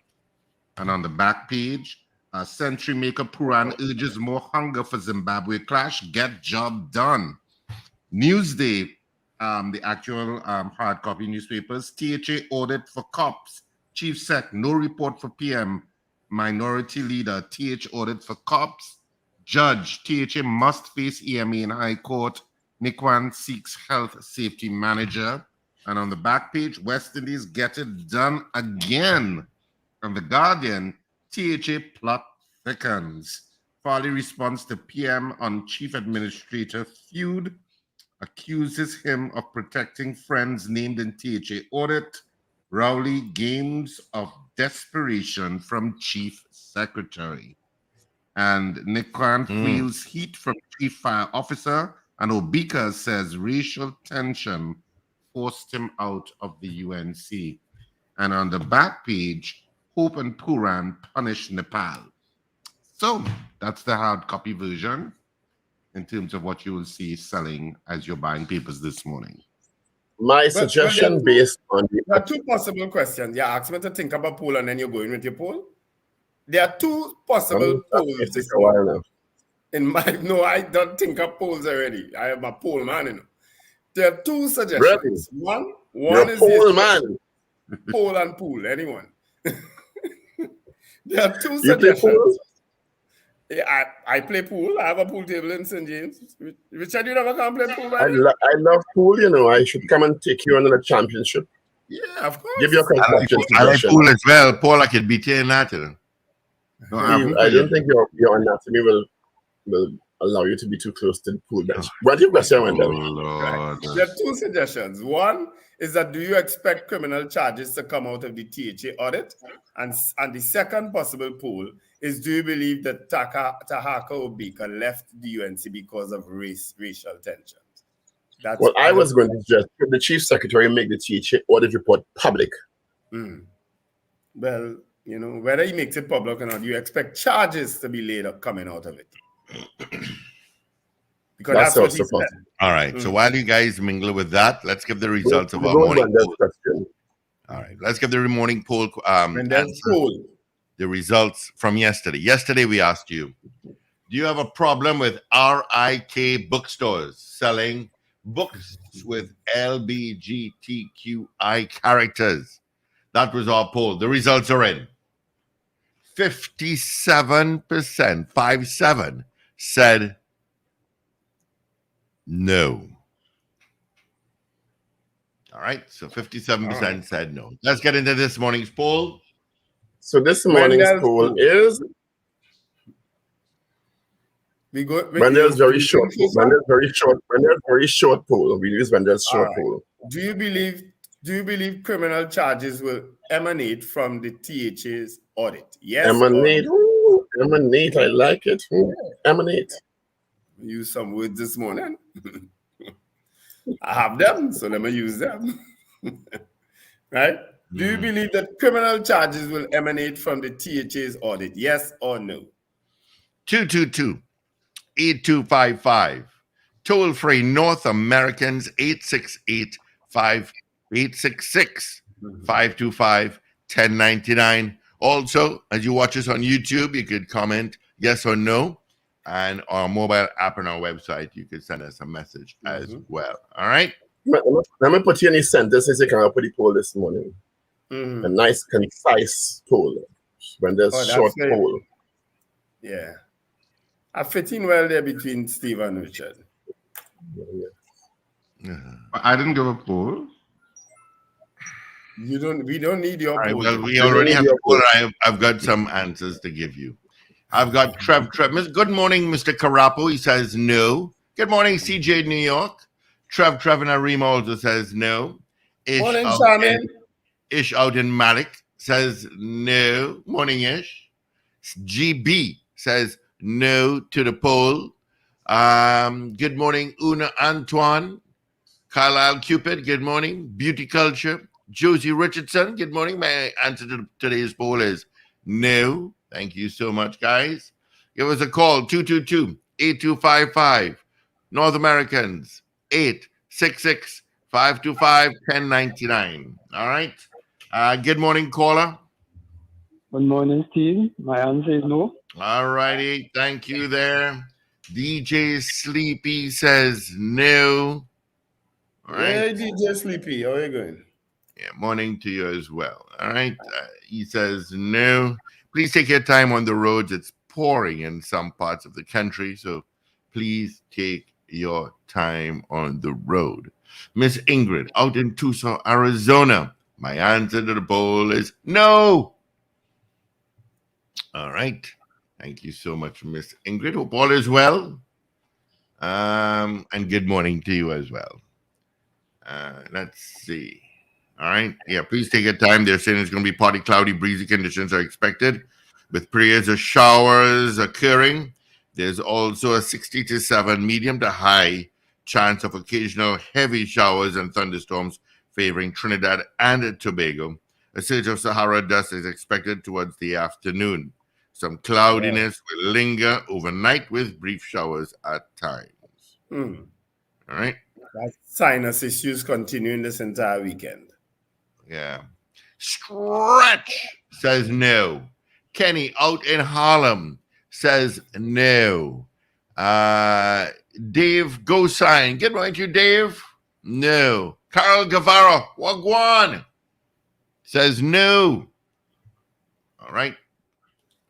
And on the back page, Century Maker Puran urges more hunger for Zimbabwe clash, get job done. Newsday, the actual hard copy newspapers. THA audit for cops. Chief Sec, no report for PM. Minority Leader, TH audit for cops. Judge, THA must face EMA in High Court. Nikwan seeks health safety manager. And on the back page, West Indies get it done again. On the Guardian, THA plot thickens. Farley responds to PM on chief administrator feud. Accuses him of protecting friends named in THA audit. Rowley games of desperation from chief secretary. And Nikwan feels heat from chief fire officer. And Obika says racial tension forced him out of the UNC. And on the back page, Hope and Puran punish Nepal. So that's the hard copy version in terms of what you will see selling as you're buying papers this morning. My suggestion based on the... There are two possible questions. You asked me to think about poll and then you're going with your poll. There are two possible polls. No, I don't think of polls already. I am a poll man, you know. There are two suggestions. Really? One is poll man. Poll and pool, anyone. There are two suggestions. Yeah, I play pool. I have a pool table in St. James. Richard, you never come play pool, man? I love pool, you know. I should come and take you on a championship. Yeah, of course. Give you a I like pool as well. Paul, I could beat you in that. No, I don't think your anatomy will allow you to be too close to the pool bench. What your question went down? Right. There are two suggestions. One is that do you expect criminal charges to come out of the THA audit? And the second possible poll is do you believe that Tahaka Obika left the UNC because of racial tensions? I was going to suggest the chief secretary make the THA audit report public. Well, you know, whether he makes it public or not, you expect charges to be laid up coming out of it. Because that's what he said. All right. So while you guys mingle with that, let's give the results of our morning poll. All right. Let's give the morning poll. The results from yesterday. Yesterday, we asked you, do you have a problem with RIK bookstores selling books with LBGTQI characters? That was our poll. The results are in. 57%, 57, said no. All right, so 57% said no. Let's get into this morning's poll. So this morning's poll is... Wendel's very short. Wendel's very short poll. We use Wendel's short poll. Do you believe Do you believe criminal charges will emanate from the THA's audit? Yes or Emanate. no? Ooh, emanate. I like it. Ooh, emanate. Use some words this morning. I have them, so let me use them. Right? Do you believe that criminal charges will emanate from the THA's audit? Yes or no? 222-8255. Toll free North Americans 868-566-525-1099. Also, as you watch us on YouTube, you could comment yes or no. And our mobile app and our website, you could send us a message as well. All right? Let me put you in a sentence as you can put the poll this morning. A nice, concise poll. When there's short poll. Yeah. I fit in well there between Steve and Richard. I didn't give a poll. We don't need your poll. Well, we already have a poll. I've got some answers to give you. I've got Trev. Good morning, Mr. Carapo. He says no. Good morning, CJ New York. Trev and Arima also says no. Morning, Charmin. Ish out in Malik says no. Morning, Ish. GB says no to the poll. Good morning, Una Antoine. Carlisle Cupid, good morning. Beauty Culture. Josie Richardson, good morning. My answer to today's poll is no. Thank you so much, guys. Give us a call, 222-8255. North Americans, 866-525-1099. All right. Good morning, caller. Good morning, Steve. My answer is no. All righty. Thank you there. DJ Sleepy says no. All right. Hey, DJ Sleepy, how are you going? Yeah, morning to you as well. All right. He says no. Please take your time on the roads. It's pouring in some parts of the country, so please take your time on the road. Miss Ingrid, out in Tucson, Arizona. My answer to the poll is no. All right. Thank you so much, Miss Ingrid. Hope all is well. And good morning to you as well. Let's see. All right. Yeah, please take your time. They're saying it's going to be partly cloudy, breezy conditions are expected with periods of showers occurring. There's also a 67 medium to high chance of occasional heavy showers and thunderstorms favoring Trinidad and Tobago. A surge of Sahara dust is expected towards the afternoon. Some cloudiness will linger overnight with brief showers at times. All right. That sinus issues continuing this entire weekend. Yeah. Stretch says no. Kenny out in Harlem says no. Dave Gosign. Good morning to you, Dave. No. Carl Guevara, Wagwan, says no. All right.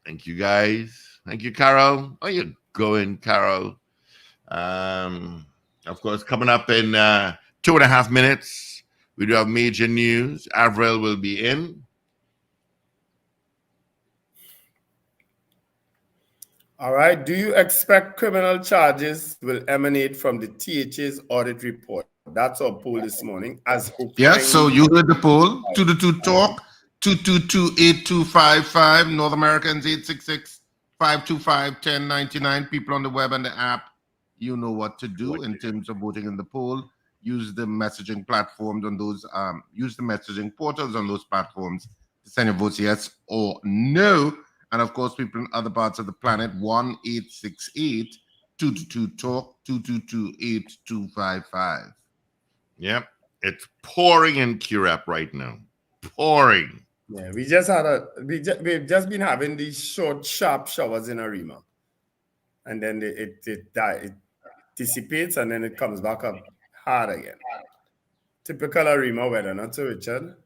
Thank you, guys. Thank you, Carol. How you going, Carol? Of course, coming up in 2.5 minutes, we do have major news. Avril will be in. All right. Do you expect criminal charges will emanate from the THA's audit report? That's our poll this morning. Yeah, so you heard the poll. 222 talk. 222-8255. North Americans 866-525-1099. People on the web and the app, you know what to do in terms of voting in the poll. Use the messaging platforms on those, use the messaging portals on those platforms to send your votes yes or no. And of course, people in other parts of the planet, 1-868-222-TALK, 222-8255. Yep. It's pouring in Curap right now. Pouring. Yeah, we've just been having these short, sharp showers in Arima. And then it dissipates and then it comes back up hard again. Typical Arima weather, not so, Richard?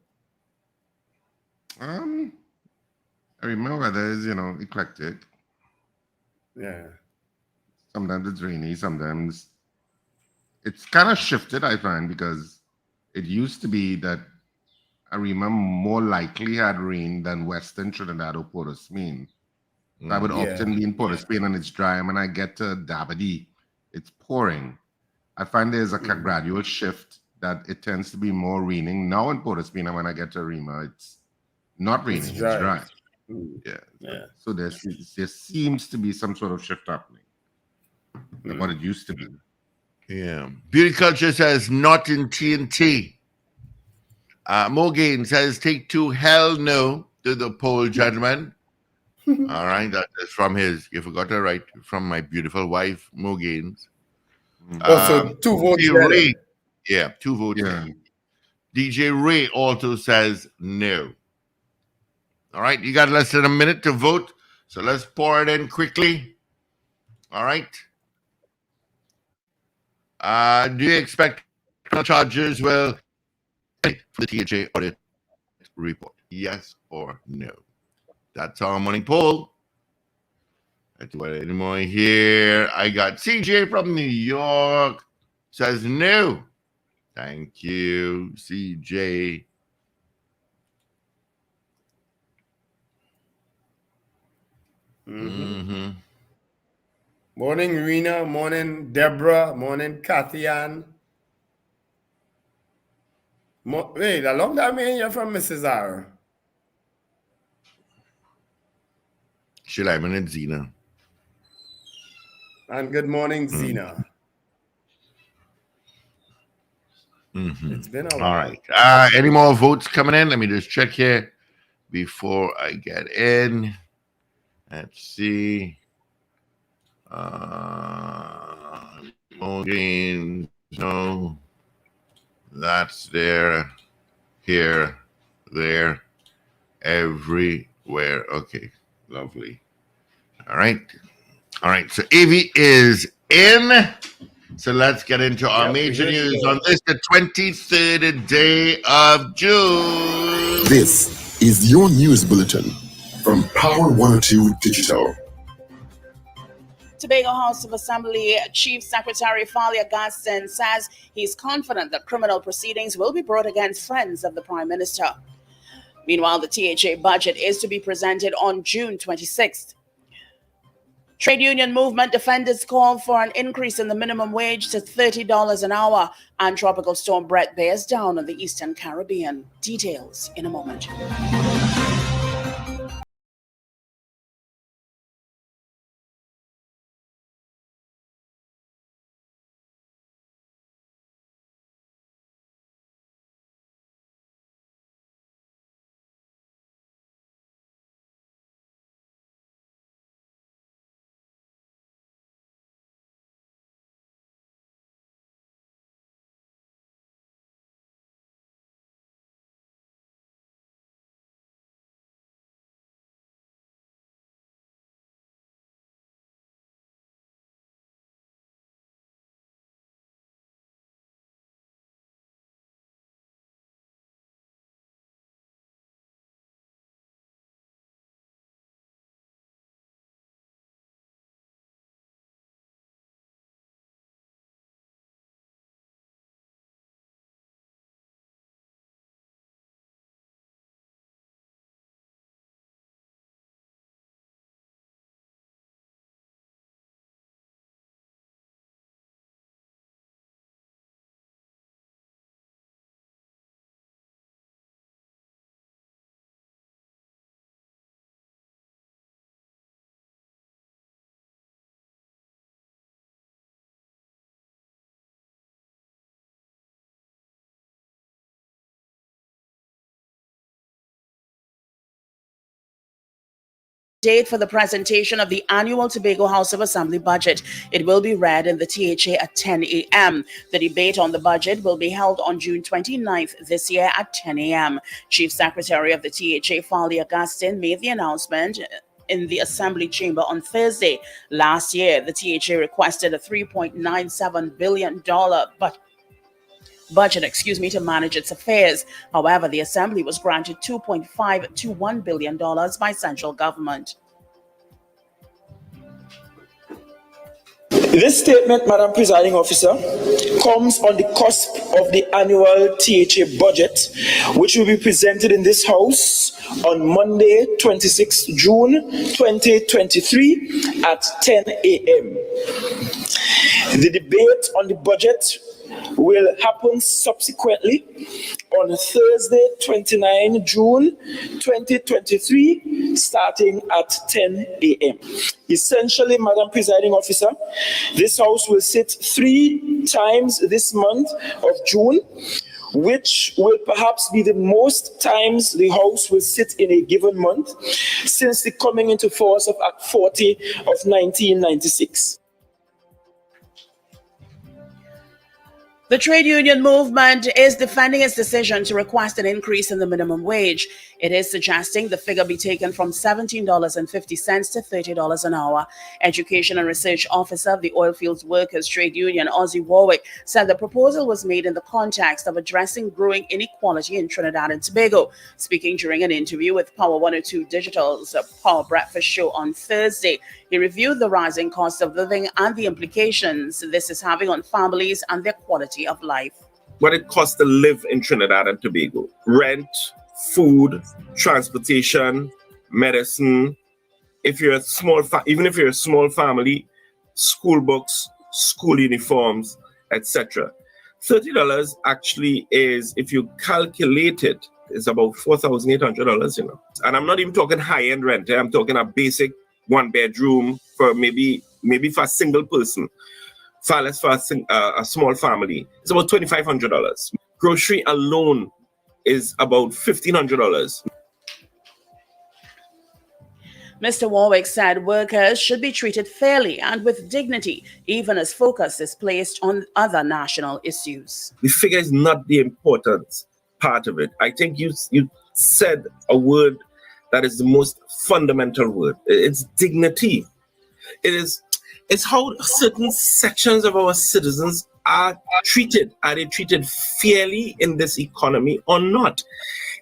Arima weather is, eclectic. Yeah. Sometimes it's rainy, sometimes it's kind of shifted, I find, because it used to be that Arima more likely had rain than Western Trinidad or Port of Spain. So I would often be in Port of Spain and it's dry. And when I get to Dabadee, it's pouring. I find there's like a gradual shift that it tends to be more raining. Now in Port of Spain, when I get to Arima, it's not raining, it's dry. Yeah. So there seems to be some sort of shift happening than what it used to be. Yeah. Beauty Culture says not in TNT. Morgan says take two, hell no to the poll, gentlemen. All right, that is from his, you forgot to write, from my beautiful wife, Morgan. Also, 2 votes. Ray, 2 votes. Yeah. DJ Ray also says no. All right, you got less than a minute to vote, so let's pour it in quickly. All right. Do you expect charges will for the THA audit report? Yes or no? That's our morning poll. Let's do it anymore here. I got CJ from New York says no. Thank you, CJ. Morning, Rena. Morning, Deborah. Morning, Kathy Ann. Wait, a long time you're from Mrs. R. Shilaiman and Zena. And good morning, Zena. It's been a while. All right. Any more votes coming in? Let me just check here before I get in. Let's see. Morgan, no. That's there, here, there, everywhere. Okay, lovely. All right. So AV is in. So let's get into our major news on this, the 23rd day of June. This is your news bulletin from Power 102 Digital. Tobago House of Assembly Chief Secretary Falia Gaston says he's confident that criminal proceedings will be brought against friends of the Prime Minister. Meanwhile, the THA budget is to be presented on June 26th. Trade union movement defenders call for an increase in the minimum wage to $30 an hour, and Tropical Storm Brett bears down on the Eastern Caribbean. Details in a moment. Date for the presentation of the annual Tobago House of Assembly budget. It will be read in the THA at 10 a.m. The debate on the budget will be held on June 29th this year at 10 a.m. Chief Secretary of the THA, Falia Gaston, made the announcement in the Assembly chamber on Thursday. Last year, the THA requested a $3.97 billion budget to manage its affairs. However, the Assembly was granted $2.521 billion by central government. This statement, Madam Presiding Officer, comes on the cusp of the annual THA budget, which will be presented in this House on Monday, 26 June 2023 at 10 a.m. The debate on the budget will happen subsequently on Thursday, 29 June 2023, starting at 10 a.m. Essentially, Madam Presiding Officer, this House will sit 3 times this month of June, which will perhaps be the most times the House will sit in a given month since the coming into force of Act 40 of 1996. The trade union movement is defending its decision to request an increase in the minimum wage. It is suggesting the figure be taken from $17.50 to $30 an hour. Education and Research Officer of the Oilfields Workers Trade Union, Ozzy Warwick, said the proposal was made in the context of addressing growing inequality in Trinidad and Tobago. Speaking during an interview with Power 102 Digital's Power Breakfast Show on Thursday, he reviewed the rising cost of living and the implications this is having on families and their quality of life. What it costs to live in Trinidad and Tobago: rent, food, transportation, medicine. If you're a small, even if you're a small family, school books, school uniforms, etc. $30 actually is, if you calculate it, is about $4,800. And I'm not even talking high-end rent. I'm talking a basic 1-bedroom for maybe for a single person. Far less for a small family. It's about $2,500. Grocery alone is about $1,500. Mr. Warwick said workers should be treated fairly and with dignity, even as focus is placed on other national issues. The figure is not the important part of it. I think you said a word that is the most fundamental word. It's dignity. It's how certain sections of our citizens are treated. Are they treated fairly in this economy or not?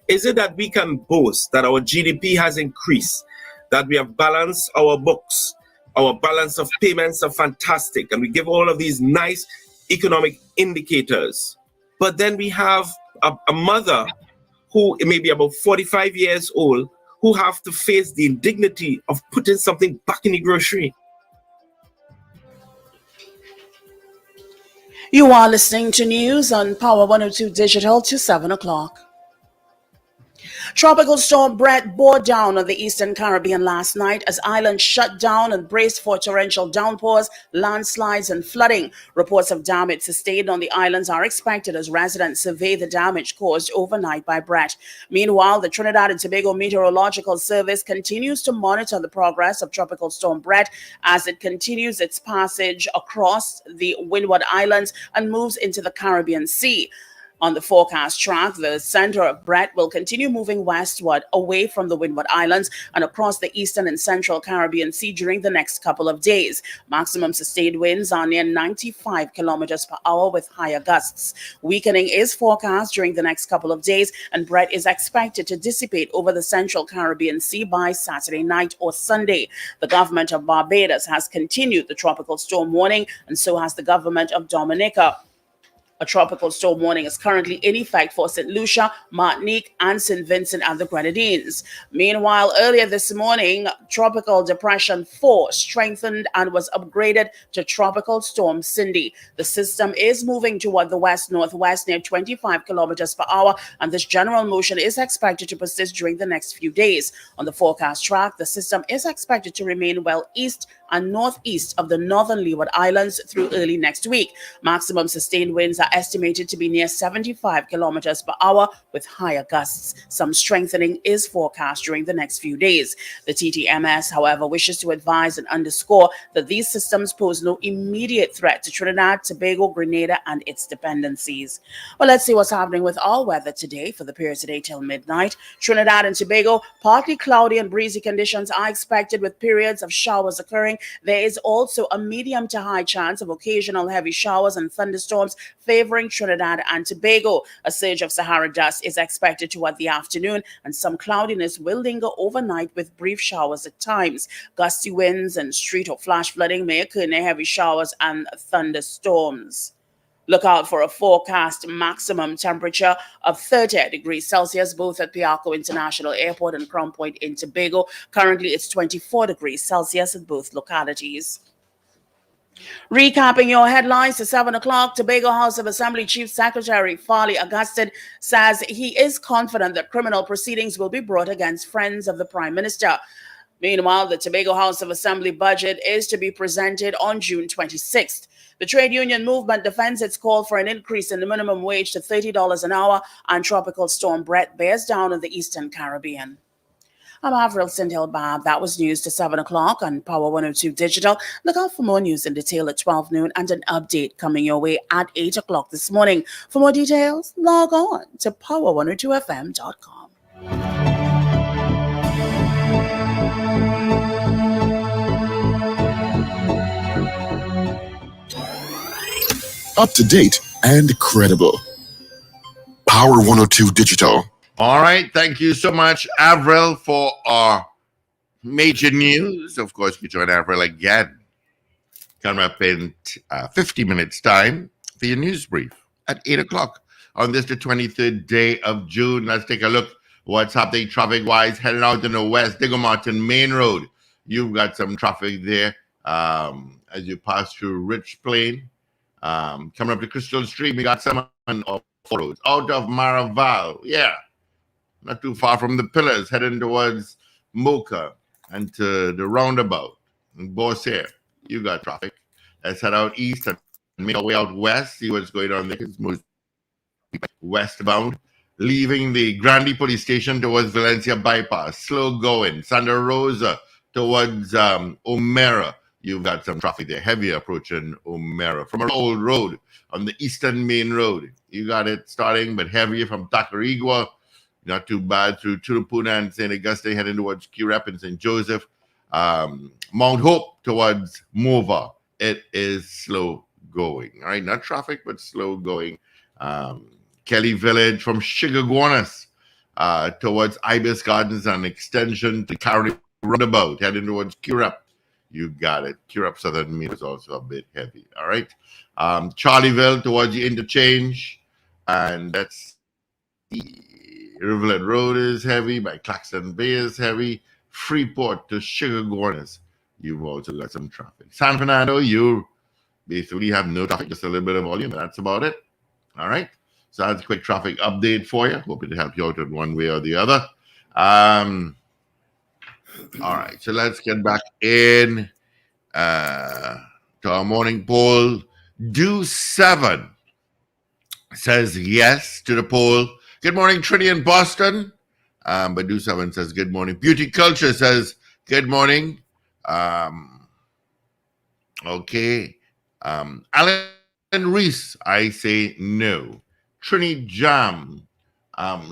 Is it that we can boast that our GDP has increased, that we have balanced our books, our balance of payments are fantastic, and we give all of these nice economic indicators, but then we have a mother who may be about 45 years old who have to face the indignity of putting something back in the grocery? You are listening to news on Power 102 Digital to 7 o'clock. Tropical storm Brett bore down on the Eastern Caribbean last night as islands shut down and braced for torrential downpours, landslides, and flooding. Reports of damage sustained on the islands are expected as residents survey the damage caused overnight by Brett. Meanwhile, the Trinidad and Tobago Meteorological Service continues to monitor the progress of Tropical Storm Brett as it continues its passage across the Windward Islands and moves into the Caribbean Sea. On the forecast track, the center of Brett will continue moving westward away from the Windward Islands and across the eastern and central Caribbean Sea during the next couple of days. Maximum sustained winds are near 95 kilometers per hour with higher gusts. Weakening is forecast during the next couple of days, and Brett is expected to dissipate over the central Caribbean Sea by Saturday night or Sunday. The government of Barbados has continued the tropical storm warning, and so has the government of Dominica. A tropical storm warning is currently in effect for St. Lucia, Martinique, and St. Vincent and the Grenadines. Meanwhile, earlier this morning, Tropical Depression 4 strengthened and was upgraded to Tropical Storm Cindy. The system is moving toward the west-northwest near 25 kilometers per hour, and this general motion is expected to persist during the next few days. On the forecast track, the system is expected to remain well east and northeast of the northern Leeward Islands through early next week. Maximum sustained winds are estimated to be near 75 kilometers per hour with higher gusts. Some strengthening is forecast during the next few days. The TTMS, however, wishes to advise and underscore that these systems pose no immediate threat to Trinidad, Tobago, Grenada, and its dependencies. Well, let's see what's happening with all weather today for the period today till midnight. Trinidad and Tobago, partly cloudy and breezy conditions are expected with periods of showers occurring. There is also a medium to high chance of occasional heavy showers and thunderstorms favoring Trinidad and Tobago. A surge of Sahara dust is expected toward the afternoon, and some cloudiness will linger overnight with brief showers at times. Gusty winds and street or flash flooding may occur near heavy showers and thunderstorms. Look out for a forecast maximum temperature of 30 degrees Celsius, both at Piarco International Airport and Crown Point in Tobago. Currently, it's 24 degrees Celsius at both localities. Recapping your headlines to 7 o'clock, Tobago House of Assembly Chief Secretary Farley Augustin says he is confident that criminal proceedings will be brought against friends of the Prime Minister. Meanwhile, the Tobago House of Assembly budget is to be presented on June 26th. The trade union movement defends its call for an increase in the minimum wage to $30 an hour, and Tropical Storm Brett bears down on the Eastern Caribbean. I'm Avril Sindel-Bab. That was news to 7 o'clock on Power 102 Digital. Look out for more news in detail at 12 noon and an update coming your way at 8 o'clock this morning. For more details, log on to power102fm.com. Up to date and credible. Power 102 Digital. All right. Thank you so much, Avril, for our major news. Of course, we join Avril again. Coming up in 50 minutes' time for your news brief at 8 o'clock on this, the 23rd day of June. Let's take a look what's happening traffic-wise. Heading out in the west, Digger Martin Main Road. You've got some traffic there as you pass through Rich Plain. Coming up to Crystal Street, we got some roads out of Maraval. Yeah, not too far from the Pillars, heading towards Mocha and to the roundabout in Boursier. You got traffic. Let's head out east and make our way out west. See what's going on there. It's most westbound, leaving the Grandi police station towards Valencia bypass. Slow going. Santa Rosa towards O'Mara. You've got some traffic there, heavy approaching O'Mara. From an old road on the Eastern Main Road, you got it starting, but heavier from Tacarigua. Not too bad through Tulupuna and St. Augustine, heading towards Curep and St. Joseph. Mount Hope towards Mova. It is slow going. All right, not traffic, but slow going. Kelly Village from Sugarguanas towards Ibis Gardens and extension to Carry Roundabout, heading towards Curep. You got it. Curep Southern Main is also a bit heavy. All right. Charlieville towards the interchange. And that's Rivulet Road is heavy. By Claxton Bay is heavy. Freeport to Sugarguanas. You've also got some traffic. San Fernando, you basically have no traffic, just a little bit of volume. That's about it. All right. So that's a quick traffic update for you. Hoping to help you out in one way or the other. All right, so let's get back in to our morning poll. Do 7 says yes to the poll. Good morning, Trinity in Boston. But Do 7 says good morning. Beauty Culture says good morning. Okay. Alan Reese, I say no. Trini Jam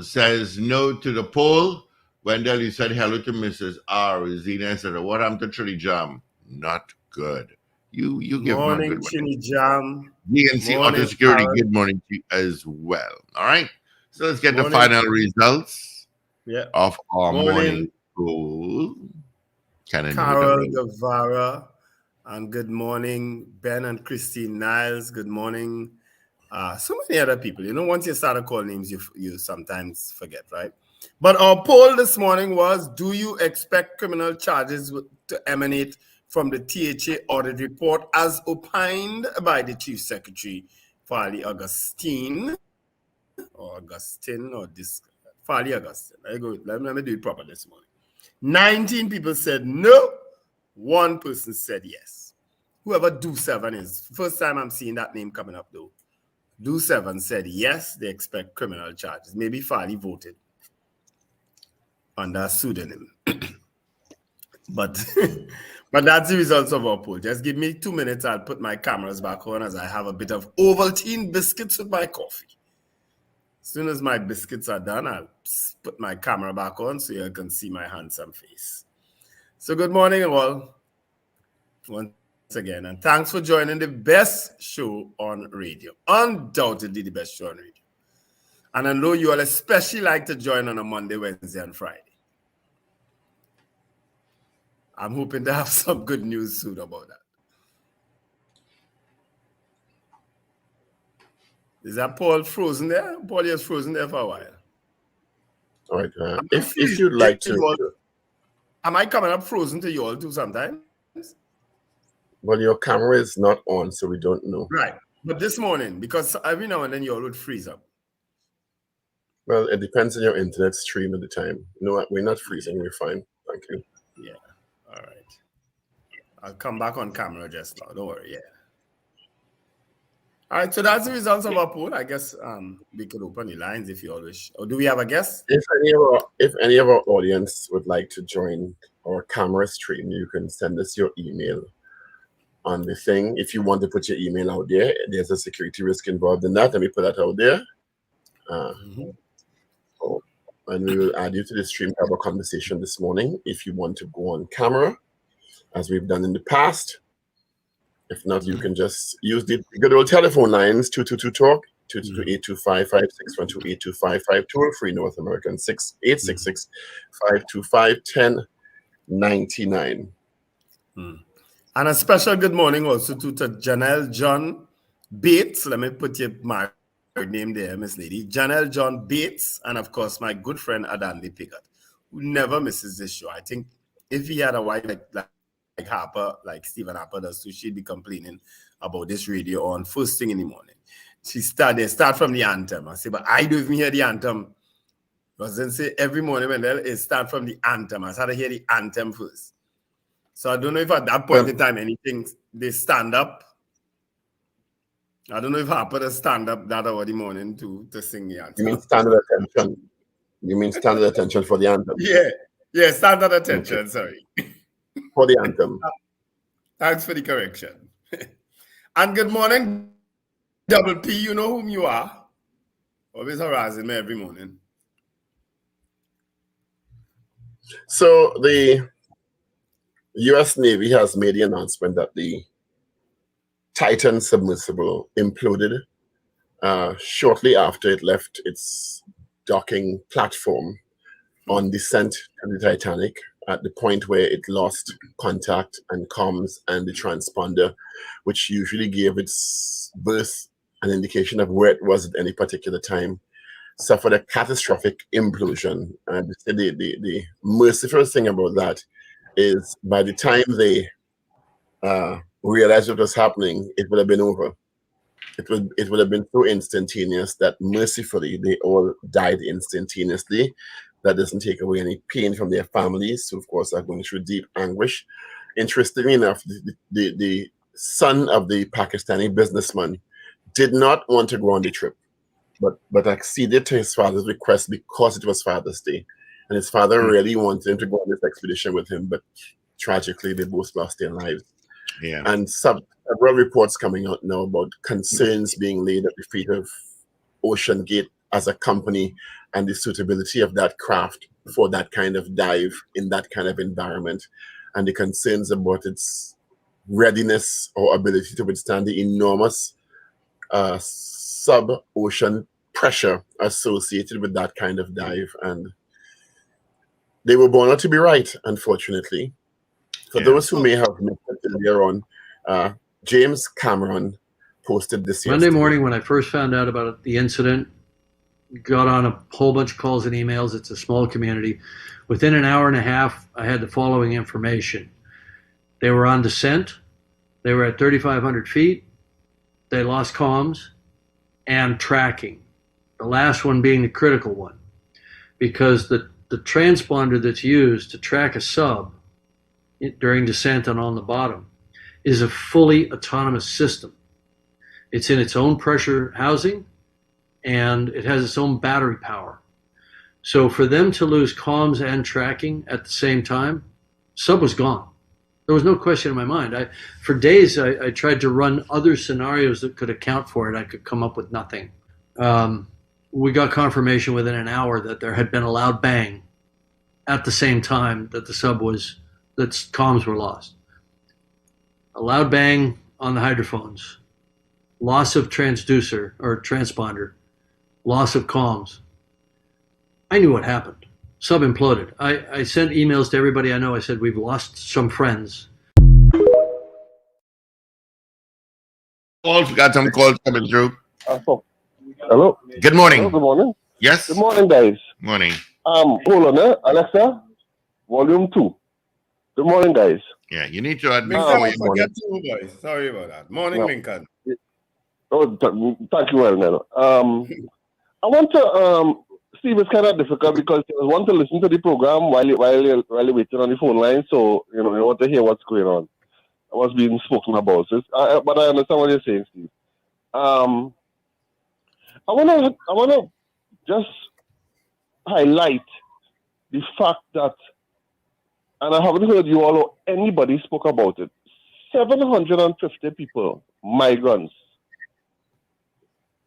says no to the poll. Wendell, you said hello to Mrs. R. Zena said, what happened to Trini Jam? Not good. You give morning, him a good Trini Jam. DNC Auto Security, good morning to you as well. All right. So let's get the final results of our morning poll. Carol Guevara, and good morning, Ben and Christine Niles. Good morning. So many other people. You know, once you start to call names, you sometimes forget, right? But our poll this morning was, do you expect criminal charges to emanate from the THA audit report as opined by the Chief Secretary, Farley Augustine, Farley Augustine. Let me do it proper this morning. 19 people said no. 1 person said yes. Whoever Do 7 is. First time I'm seeing that name coming up, though. Do 7 said yes, they expect criminal charges. Maybe Farley voted under a pseudonym. but that's the results of our poll. Just give me 2 minutes. I'll put my cameras back on as I have a bit of Ovaltine biscuits with my coffee. As soon as my biscuits are done, I'll put my camera back on so you can see my handsome face. So good morning, all. Once again, and thanks for joining the best show on radio. Undoubtedly the best show on radio. And I know you all especially like to join on a Monday, Wednesday, and Friday. I'm hoping to have some good news soon about that. Is that Paul frozen there? Paul is frozen there for a while. All right. If you'd like to... Am I coming up frozen to you all too sometimes? Well, your camera is not on, so we don't know. Right. But this morning, because every now and then you all would freeze up. Well, it depends on your internet stream at the time. No, we're not freezing. We're fine. Thank you. Yeah. All right. I'll come back on camera just now. Don't worry. Yeah. All right. So that's the results of our poll. I guess we could open the lines if you all wish. Or do we have a guest? If any of our audience would like to join our camera stream, you can send us your email on the thing. If you want to put your email out there, there's a security risk involved in that, and we put that out there. And we will add you to the stream to have a conversation this morning if you want to go on camera, as we've done in the past. If not, you can just use the good old telephone lines, 222-TALK, 222-825-5612, 825-5255, free North American, 866-525-1099. And a special good morning also to Janelle John Bates. Let me put your married name there, Miss Lady. Janelle John Bates, and of course my good friend Adanli Piggott, who never misses this show. I think if he had a wife like Harper, like Stephen Harper does, so she'd be complaining about this radio on first thing in the morning. They start from the anthem. I say, but I don't even hear the anthem. Because then say every morning when they start from the anthem, I started to hear the anthem first. So I don't know if at that point in time anything they stand up. I don't know if Harper does stand up that hour of the morning to sing the anthem. You mean standard attention? You mean standard attention for the anthem? Yeah, standard attention. Okay. Sorry. For the anthem. Thanks for the correction. And good morning, Double P. You know whom you are. Always harassing me every morning. So the U.S. Navy has made the announcement that the Titan submersible imploded shortly after it left its docking platform on descent to the Titanic, at the point where it lost contact and comms and the transponder, which usually gave its birth an indication of where it was at any particular time, suffered a catastrophic implosion. And the merciful thing about that is by the time they realized what was happening, it would have been over. It would have been so instantaneous that mercifully they all died instantaneously. That doesn't take away any pain from their families, who of course are going through deep anguish. Interestingly enough, the son of the Pakistani businessman did not want to go on the trip, but acceded to his father's request because it was Father's Day. And his father really wanted him to go on this expedition with him, but tragically they both lost their lives. Yeah. And several reports coming out now about concerns being laid at the feet of Ocean Gate as a company and the suitability of that craft for that kind of dive in that kind of environment, and the concerns about its readiness or ability to withstand the enormous sub-ocean pressure associated with that kind of dive. And they were born out to be right, unfortunately. For those who may have missed it earlier on, James Cameron posted this Monday morning when I first found out about the incident, got on a whole bunch of calls and emails. It's a small community. Within an hour and a half, I had the following information. They were on descent. They were at 3,500 feet. They lost comms and tracking. The last one being the critical one, because the transponder that's used to track a sub during descent and on the bottom is a fully autonomous system. It's in its own pressure housing, and it has its own battery power. So for them to lose comms and tracking at the same time, sub was gone. There was no question in my mind. For days, I tried to run other scenarios that could account for it. I could come up with nothing. We got confirmation within an hour that there had been a loud bang at the same time that the sub was, that comms were lost. A loud bang on the hydrophones, loss of transducer or transponder, loss of comms. I knew what happened. Sub imploded. I sent emails to everybody I know. I said, we've lost some friends. We got some calls coming through. Hello. Good morning. Hello, good morning. Yes. Good morning, guys. Morning. Hold on, Alexa. Volume 2. Good morning, guys. Yeah, you need to admit. Lincoln, I forget you, boys. Sorry about that. Morning, No. Lincoln. Oh, thank you, well, I want to, Steve, it's kind of difficult because I want to listen to the program while you're waiting on the phone line. So, you want to hear what's going on, what's being spoken about. So but I understand what you're saying, Steve. I want to just highlight the fact that, and I haven't heard you all or anybody spoke about it, 750 people, migrants,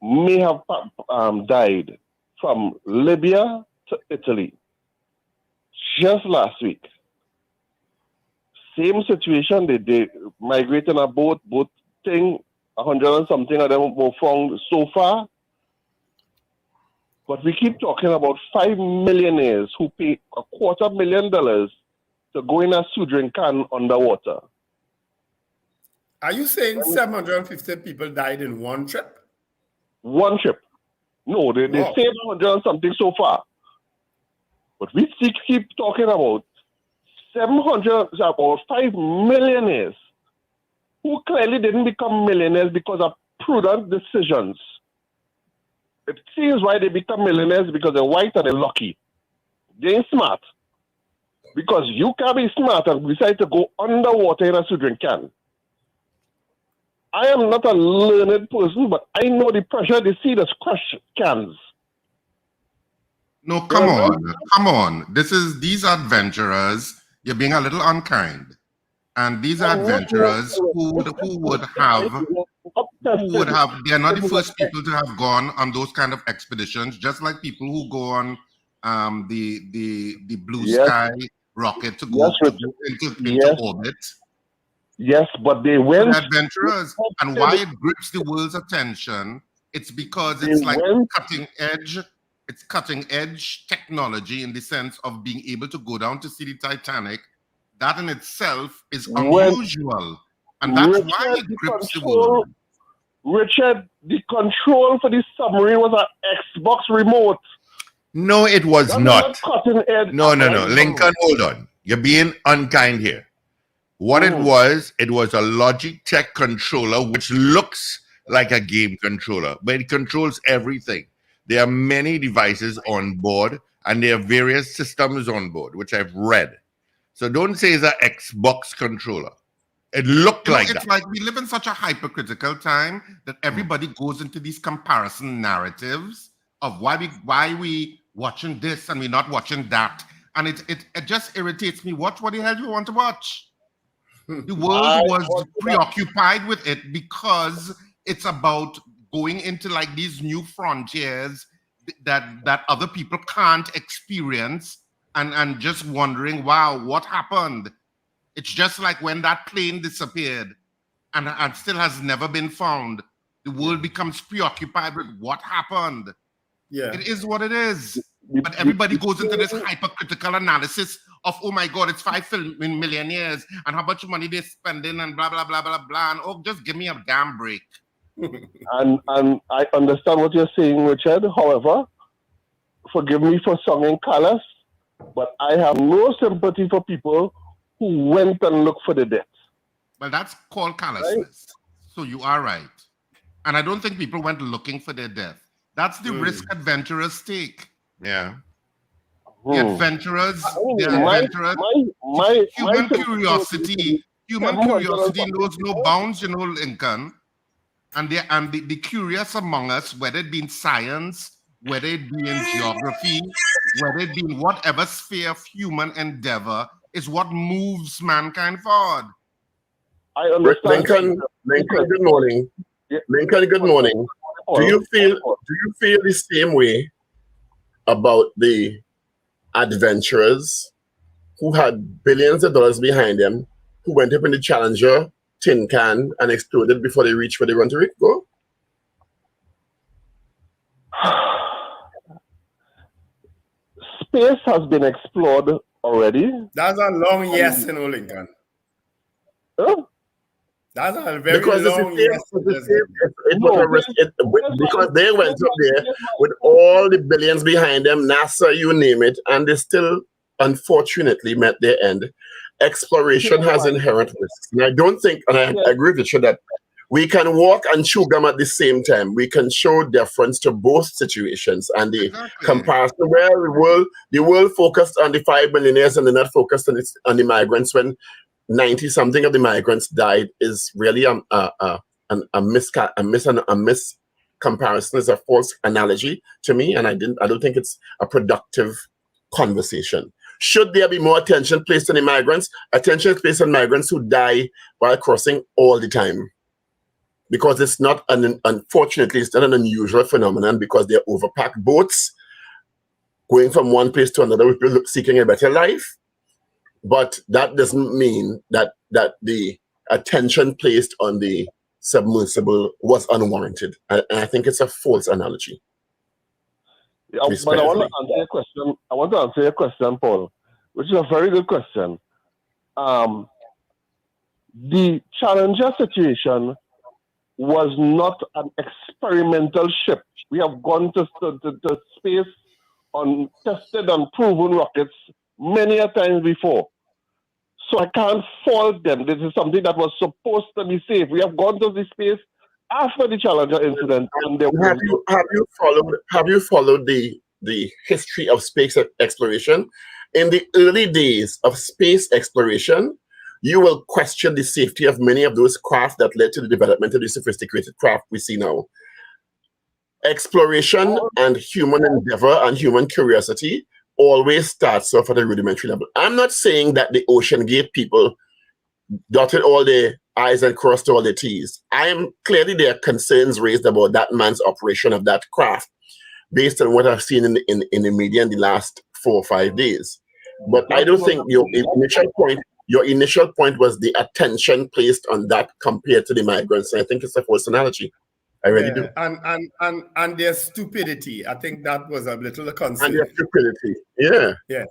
may have died from Libya to Italy just last week. Same situation, they migrated in a boat thing, 100 and something of them were found so far. But we keep talking about 5 millionaires who pay $250,000 to go in a soudering can underwater. Are you saying 750 people died in one trip? One trip. No, they saved 100 and something so far. But we keep talking about 5 millionaires who clearly didn't become millionaires because of prudent decisions. It seems why they become millionaires because they're white and they're lucky. They ain't smart. Because you can be smart and decide to go underwater in a soudering can. I am not a learned person, but I know the pressure they see that's crush cans. No, come on. These adventurers, you're being a little unkind. And these adventurers who would have, they're not the first people to have gone on those kind of expeditions, just like people who go on the Blue Sky rocket to go into orbit. Yes, but they went adventurers, and why it grips the world's attention, it's because it's like cutting edge. It's cutting edge technology in the sense of being able to go down to see the Titanic. That in itself is unusual, and that's why it grips the world. Richard, the control for the submarine was an Xbox remote. No, it was not. Cutting edge. No. Lincoln, hold on. You're being unkind here. What it was a Logitech controller, which looks like a game controller, but it controls everything. There are many devices on board, and there are various systems on board, which I've read. So don't say it's an Xbox controller. It looked like that. It's like we live in such a hypercritical time that everybody goes into these comparison narratives of why we watching this and we're not watching that. And it just irritates me. Watch what the hell you want to watch. The world was preoccupied with it because it's about going into like these new frontiers that other people can't experience and just wondering, wow, what happened? It's just like when that plane disappeared and still has never been found. The world becomes preoccupied with what happened. Yeah. It is what it is. But everybody goes into this hypercritical analysis of, oh my God, it's 5 million years and how much money they're spending and blah, blah, blah, blah, blah. And oh, just give me a damn break. And I understand what you're saying, Richard. However, forgive me for sounding callous, but I have no sympathy for people who went and looked for the death. Well, that's called callousness. Right? So you are right. And I don't think people went looking for their death. That's the risk adventurers take. Yeah. The adventurers, human curiosity knows no bounds, Lincoln. And the curious among us, whether it be in science, whether it be in geography, whether it be in whatever sphere of human endeavor, is what moves mankind forward. I understand. Lincoln, good morning. Lincoln, good morning. Do you feel the same way about the adventurers who had billions of dollars behind them, who went up in the Challenger tin can and exploded before they reached where they want to go? Space has been explored already. That's a long yes, Lincoln. Huh? That's a very long yes. Because they went up there with all the billions behind them, NASA, you name it, and they still, unfortunately, met their end. exploration has inherent risks. And I don't think, and I agree with you, that we can walk and chew gum at the same time. We can show deference to both situations. And the comparison where the world focused on the 5 millionaires and they're not focused on the migrants when 90 something of the migrants died is really a comparison, is a false analogy to me, and I don't think it's a productive conversation. Should there be more attention placed on the migrants? Attention is placed on migrants who die while crossing all the time, because it's not unfortunately it's not an unusual phenomenon, because they're overpacked boats going from one place to another with people seeking a better life. But that doesn't mean that the attention placed on the submersible was unwarranted. And I think it's a false analogy. Yeah, but I want to answer your question. I want to answer your question, Paul, which is a very good question. The Challenger situation was not an experimental ship. We have gone to space on tested and proven rockets many a times before. So I can't fault them. This is something that was supposed to be safe. We have gone to the space after the Challenger incident. And have you followed the history of space exploration? In the early days of space exploration, you will question the safety of many of those craft that led to the development of the sophisticated craft we see now. Exploration and human endeavor and human curiosity always starts off at a rudimentary level. I'm not saying that the Ocean Gate people dotted all their I's and crossed all their T's. I am clearly, there are concerns raised about that man's operation of that craft, based on what I've seen in the media in the last 4 or 5 days. But I don't think your initial point was the attention placed on that compared to the migrants. And I think it's a false analogy. I really do. And their stupidity. I think that was a little concern. And their stupidity. Yeah. Yeah.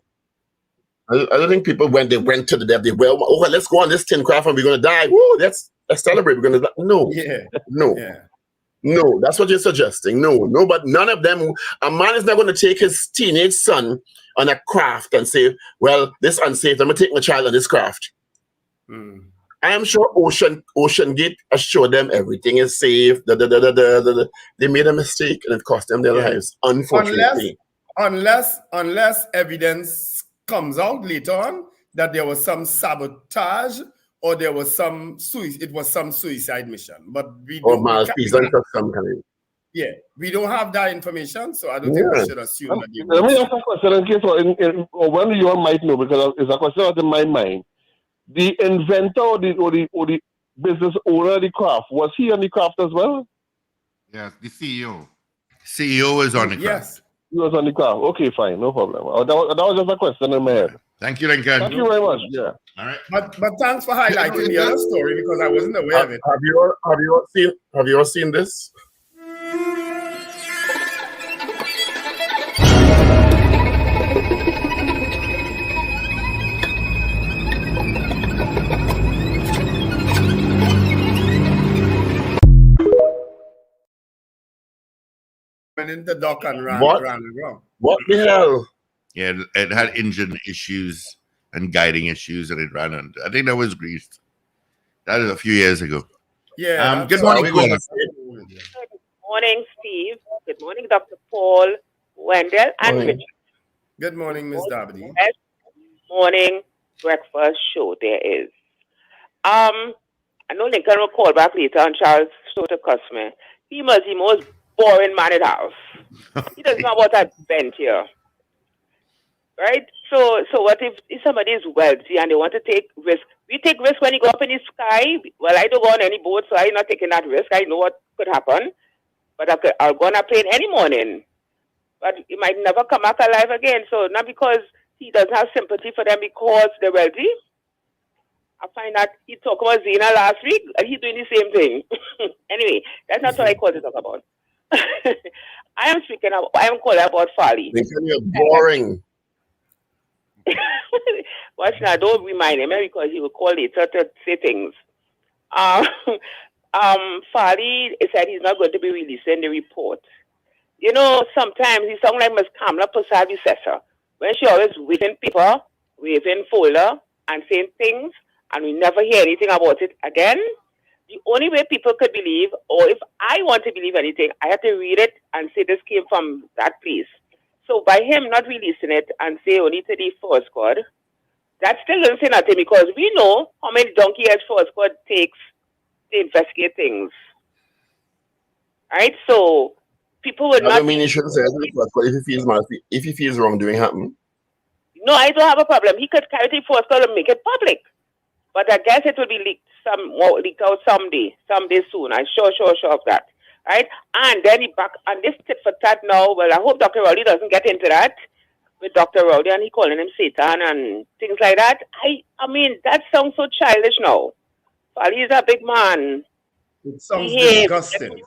I don't think people, when they went to the depth, let's go on this tin craft and we're going to die. Whoa, let's celebrate. We're going to die. No. Yeah. No. Yeah. No, that's what you're suggesting. No, but none of them. A man is not going to take his teenage son on a craft and say, well, this is unsafe. I'm going to take my child on this craft. I am sure Ocean Gate assured them everything is safe. They made a mistake and it cost them their lives, unfortunately. Unless evidence comes out later on that there was some sabotage or there was some suicide mission. But we don't malfeasance of some kind. Yeah, we don't have that information, so I don't think we should assume that. Let me ask a question in case one you might know, because it's a question out in my mind. The inventor or the business owner of the craft, was he on the craft as well? Yes, the CEO. CEO is on the craft. Yes. He was on the craft. Okay, fine, no problem. That was just a question in my head. Thank you, Lincoln. Thank you very much. Yeah. All right. But thanks for highlighting the other story, because I wasn't aware of it. Have you all seen this? Went into the dock and ran around the ground. What the hell? Yeah, it had engine issues and guiding issues, and it ran under. I think that was greased. That is a few years ago. Yeah. Good morning. Good morning, Steve. Good morning, Dr. Paul, Wendell, and Richard. Good morning, Ms. Dabney. Best morning breakfast show there is. I know Lincoln will call back later on Charles show to cuss me. He must be the most boring man in the house. He doesn't know about that vent here. Right? So what if somebody is wealthy and they want to take risk? We take risk when you go up in the sky. Well, I don't go on any boat, so I'm not taking that risk. I know what could happen. But I'll go on a plane any morning. But he might never come back alive again. So not because he doesn't have sympathy for them because they're wealthy. I find that he talked about Zena last week and he's doing the same thing. Anyway, that's not what I called to talk about. I am calling about Farley. You're boring. Watch now, don't remind him because he will call later to say things. Farley said he's not going to be releasing the report. You know, sometimes he sounds like Ms. Kamala Prasad Visessa. When she always waving paper, waving folder, and saying things, and we never hear anything about it again. The only way people could believe, or if I want to believe anything, I have to read it and say this came from that place. So by him not releasing it and say only to the force squad, that still doesn't say nothing, because we know how many donkey years force squad takes to investigate things. Right? So people would I not. don't mean he shouldn't say it, if he feels wrongdoing happen. No, I don't have a problem. He could carry the force code and make it public. But I guess it will be leaked out someday soon. I'm sure of that. Right? And then he back on this tit for tat now. Well, I hope Dr. Rowley doesn't get into that with Dr. Rowley and he calling him Satan and things like that. I mean, that sounds so childish now. Well, he's a big man. It sounds disgusting.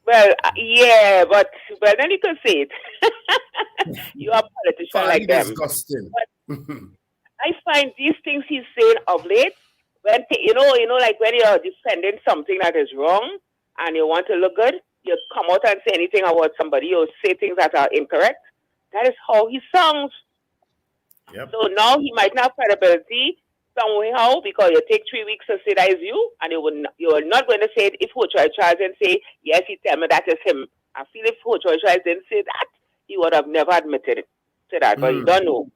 Well, yeah, but then you can say it. You are a politician like them. Disgusting. I find these things he's saying of late, when like when you're defending something that is wrong and you want to look good, you come out and say anything about somebody or say things that are incorrect. That is how he sounds. Yep. So now he might not have credibility somehow, because you take 3 weeks to say that is you, and you are not going to say it if Hochoi Charles and say, yes, he tell me that is him. I feel if Hochoi Charles didn't say that, he would have never admitted it to that, but you don't know.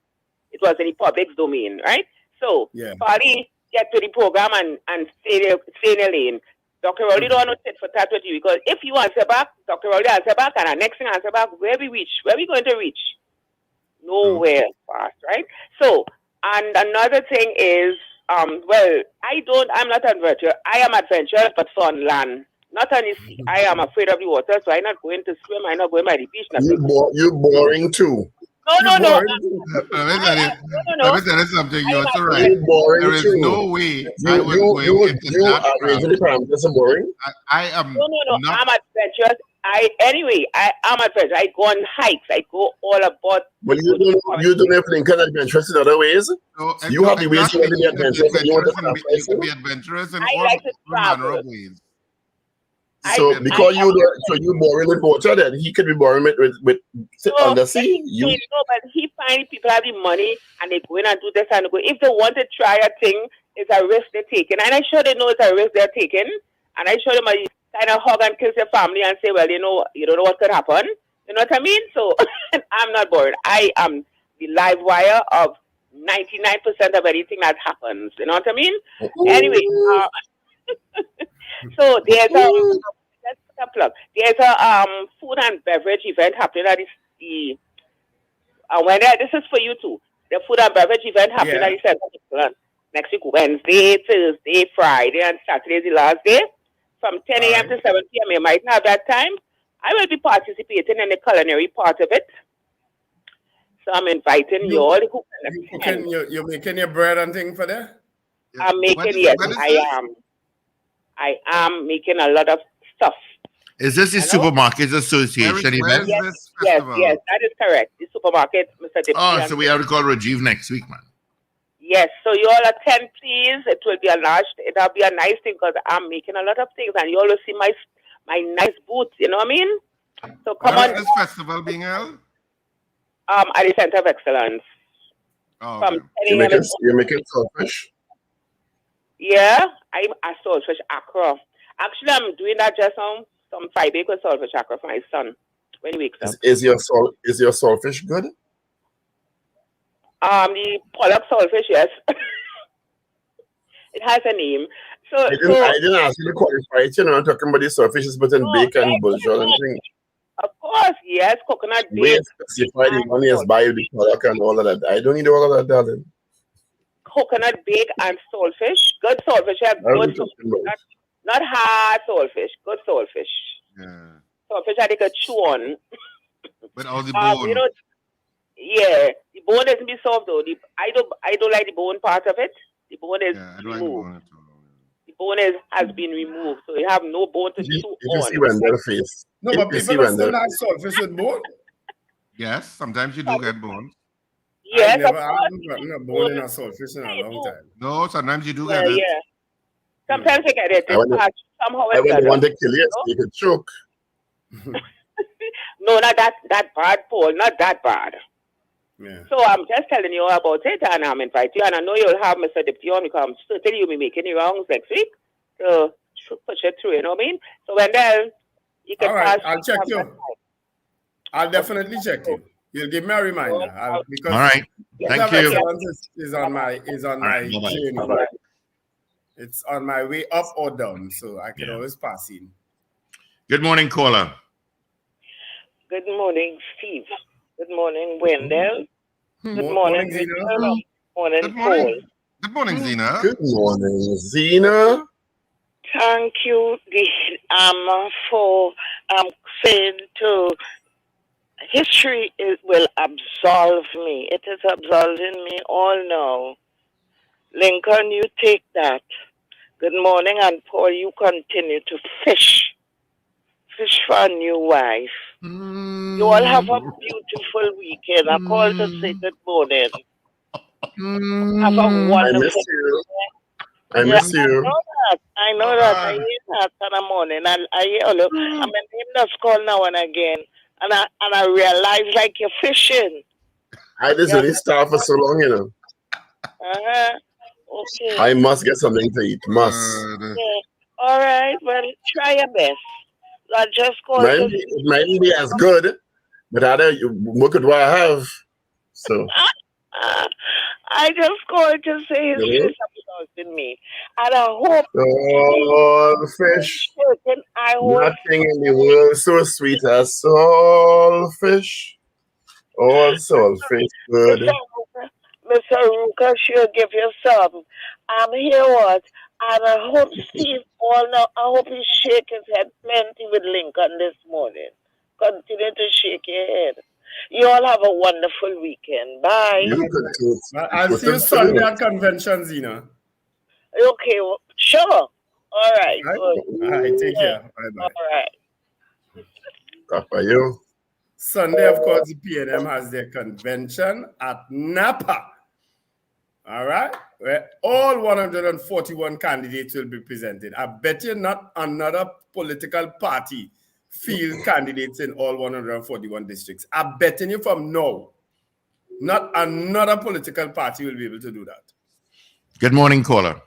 It was in the public domain, right? So, party get to the program and stay in the lane. Dr. Rowley don't want to sit for that with you, because if you answer back, Dr. Rowley answer back, and our next thing answer back, where we going to reach? Nowhere fast, right? So, and another thing is, I'm not adventurous. I am adventurous, but for on land, not on the sea. I am afraid of the water, so I'm not going to swim. I'm not going by the beach. You boring too. No. Let me tell you something. You're so right. There is no way I would go into that crowd. Boring. I am No. I'm adventurous. I am adventurous. I go on hikes. I go all about. Well, you don't have Lincoln adventurous in other ways. So you have the ways you want to be adventurous. You can be adventurous in all manner of ways. So because you boring with water, then he could be boring with on the sea. No, but he find people have the money and they go in and do this and go. If they want to try a thing, it's a risk they're taking, and I'm sure they know it's a risk they're taking. And I show them a kind of hug and kiss their family and say, well, you don't know what could happen. You know what I mean? So I'm not bored. I am the live wire of 99% of anything that happens. You know what I mean? Anyway, so there's a food and beverage event happening at this is for you too. The food and beverage event happening at the Center of Excellence next week, Wednesday, Thursday, Friday, and Saturday is the last day. From 10 a.m. to 7 p.m. You might not have that time. I will be participating in the culinary part of it. So I'm inviting you all. You're making your bread and thing for that? I'm making, I am making a lot of stuff. Is this the Supermarkets Association event? Yes, that is correct. The supermarket, Mr. Deputy. So we have to call Rajiv next week, man. Yes, so you all attend, please. It will be it'll be a nice thing, because I'm making a lot of things, and you all will see my nice booth. You know what I mean? So come on. When is this festival being held? At the Center of Excellence. Oh, from okay. You're making saltfish? Yeah, I'm a saltfish accra. Actually, I'm doing that just now. Some 5-acre saltfish accra for my son when he wakes up. Is your saltfish good? The pollock saltfish, yes. It has a name. I didn't ask you to qualify it. I'm talking about the saltfish, but in bacon and bullshit and things. Of course, yes, coconut bake. We specify the money as buy the pollock and all of that. I don't need all of that, darling. Coconut bake and saltfish. Good saltfish. Good saltfish. Not hard saltfish. Good saltfish. Yeah. Saltfish I take a chew on. But all the bone. The bone doesn't be soft though. I don't like the bone part of it. The bone is removed. The bone has been removed, so you have no bone to chew on. You see when their face. No, but people still like saltfish with bone. Yes, sometimes you do get bones. Yes, I never had bone in a saltfish in a long time. No, sometimes you do get it. Yeah. Sometimes I get it. Somehow I wouldn't want to kill you, you could choke. No, not that bad, Paul. Not that bad. Yeah. So I'm just telling you about it, and I'm inviting you, and I know you'll have Mr. Deputy on because I'm certainly you'll be making the rounds next week to push it through, you know what I mean? So when then you can All right, pass. I'll check you. I'll definitely check you. You'll give me a reminder because all right. Thank you. is on my journey. Bye-bye. It's on my way up or down, so I can always pass in. Good morning, caller. Good morning, Steve. Good morning, Wendell. Good morning, Zena. Good morning, Paul. Good morning, Zena. Good morning, Zena. Thank you for saying to history will absolve me. It is absolving me all now. Lincoln, you take that. Good morning, and Paul, you continue to fish for a new wife. You all have a beautiful weekend. I called to say good morning. Have a wonderful I miss you. I miss you. I know that. I hear that in the morning. I hear all of, I mean, him just call now and again. And I realize like you're fishing. I just only start for so long, you know. Okay. I must get something to eat. Must. Okay. All right. Well, try your best. I just called it mightn't be as good, but look at what I have. So I just called to say his fish in me. And I hope all fish. I hope nothing in the world so sweet as saltfish. All saltfish good. Mr. Ruka, she'll give you some. I'm here what? And I hope Steve I hope he shake his head plenty with Lincoln this morning. Continue to shake your head. You all have a wonderful weekend. Bye. I'll see you Sunday at convention, Zena. Okay, well, sure. All right. All right, take care. Bye-bye. All right. Bye you. Sunday, of course, the PNM has their convention at Napa. All right, where all 141 candidates will be presented. I bet you not another political party field candidates in all 141 districts. I'm betting you from now, not another political party will be able to do that. Good morning, caller.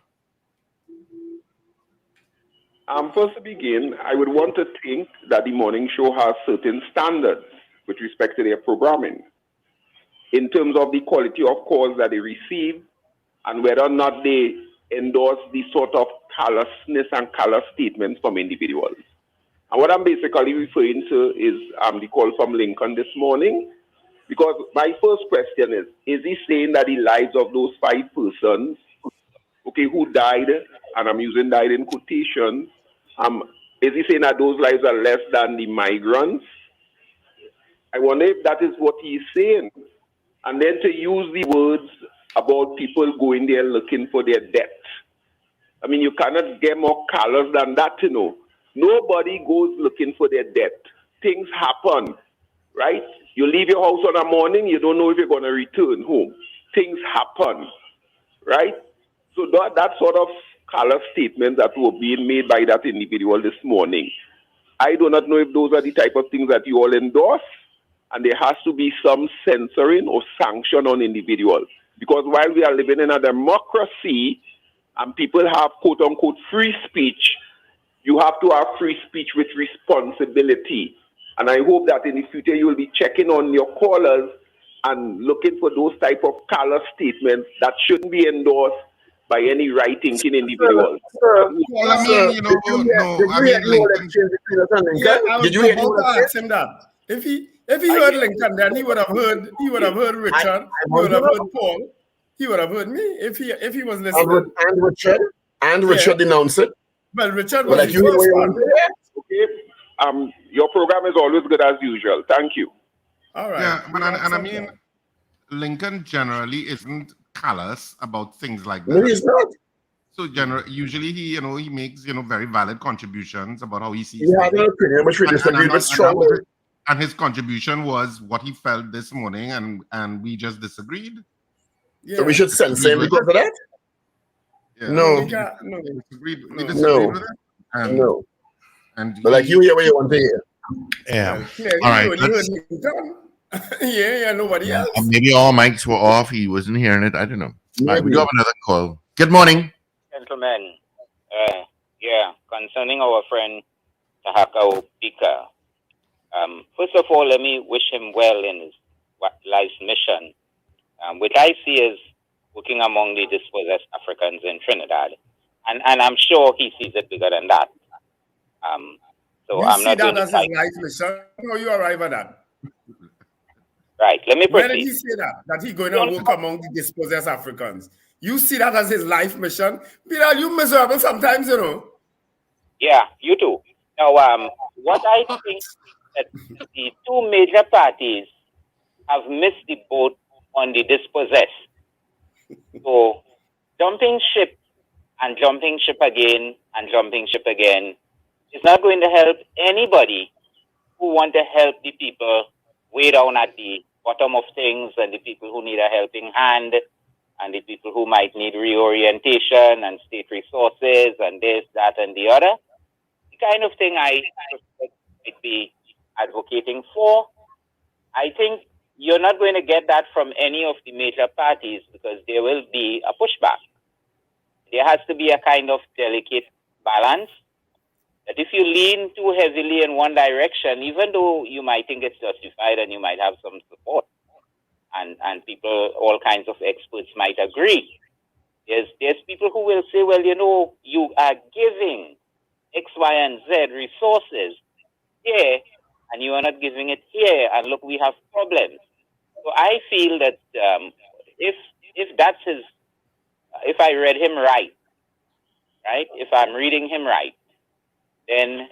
First to begin, I would want to think that the morning show has certain standards with respect to their programming in terms of the quality of calls that they receive and whether or not they endorse the sort of callousness and callous statements from individuals. And what I'm basically referring to is the call from Lincoln this morning, because my first question is he saying that the lives of those 5 persons, okay, who died, and I'm using died in quotations, is he saying that those lives are less than the migrants? I wonder if that is what he's saying. And then to use the words about people going there looking for their death. I mean, you cannot get more colors than that, you know. Nobody goes looking for their death. Things happen, right? You leave your house on a morning, you don't know if you're going to return home. Things happen, right? So that sort of color statements that were being made by that individual this morning, I do not know if those are the type of things that you all endorse, and there has to be some censoring or sanction on individuals. Because while we are living in a democracy and people have quote-unquote free speech, you have to have free speech with responsibility. And I hope that in the future you will be checking on your callers and looking for those type of color statements that shouldn't be endorsed by any right-thinking individuals. Well, I mean, you know, Did you ask him that? If he heard Lincoln, then he would have heard Richard, he would have heard Paul, he would have heard me if he was listening. And Richard denounced it. Well, Richard was the first one. Okay. Your program is always good as usual. Thank you. All right. Yeah, but I mean, Lincoln generally isn't callous about things like that. No, he's not. So usually he makes very valid contributions about how he sees. He had an opinion which we disagreed with strongly. And his contribution was what he felt this morning, and we just disagreed. Yeah. So we should censor him because of that? Yeah. No. We disagreed with it. And but like you hear what you want to hear. Yeah. Well, all right. Yeah, nobody else. Maybe all mics were off. He wasn't hearing it. I don't know. All right, we do have another call. Good morning. Gentlemen, concerning our friend Tobago Pika, first of all, let me wish him well in his life's mission, which I see as working among the dispossessed Africans in Trinidad. And I'm sure he sees it bigger than that. So I'm not that as his life mission? How you arrive at that? Right, let me proceed. Where did he say that? That he's going to work among the dispossessed Africans? You see that as his life mission? Bilal, you miserable sometimes, you know. Yeah, you too. Now, what I think that the two major parties have missed the boat on the dispossessed. So, jumping ship and jumping ship again and jumping ship again is not going to help anybody who want to help the people way down at the bottom of things, and the people who need a helping hand, and the people who might need reorientation and state resources and this, that, and the other. The kind of thing I might be advocating for. I think you're not going to get that from any of the major parties because there will be a pushback. There has to be a kind of delicate balance that if you lean too heavily in one direction, even though you might think it's justified and you might have some support, and people, all kinds of experts might agree, there's people who will say, well, you know, you are giving X, Y, and Z resources here, and you are not giving it here, and look, we have problems. So I feel that if that's his, if I read him right, if I'm reading him right, then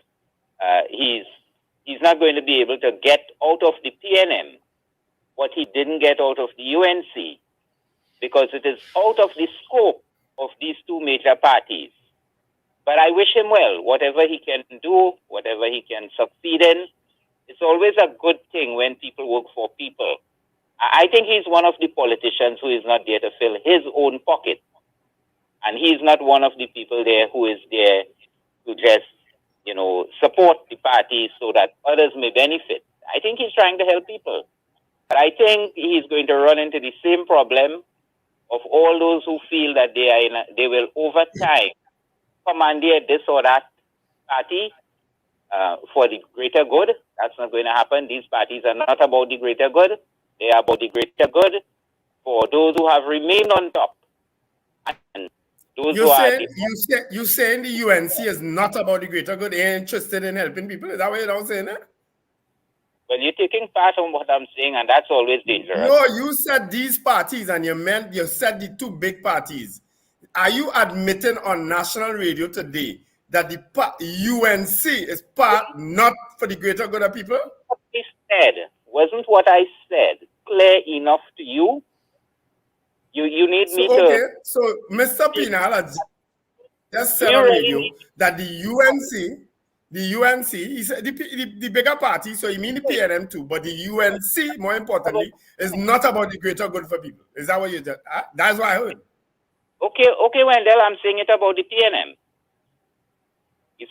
he's not going to be able to get out of the PNM what he didn't get out of the UNC, because it is out of the scope of these two major parties. But I wish him well. Whatever he can do, whatever he can succeed in, it's always a good thing when people work for people. I think he's one of the politicians who is not there to fill his own pocket. And he's not one of the people there who is there to just, you know, support the party so that others may benefit. I think he's trying to help people. But I think he's going to run into the same problem of all those who feel that they will over time commandeer this or that party for the greater good. That's not going to happen. These parties are not about the greater good. They are about the greater good for those who have remained on top. And those you saying the UNC is not about the greater good? They ain't interested in helping people? Is that what you're saying? Well, you're taking part on what I'm saying, and that's always dangerous. No, you said these parties, and you said the two big parties. Are you admitting on national radio today that the UNC is part not for the greater good of people? What I said wasn't what I said clear enough to you? You need me to... Okay, so Mr. Pinal just said on radio that the UNC, he said the bigger party, so you mean the PNM too, but the UNC, more importantly, is not about the greater good for people. Is that what you just... That's what I heard. Okay, Wendell, I'm saying it about the PNM.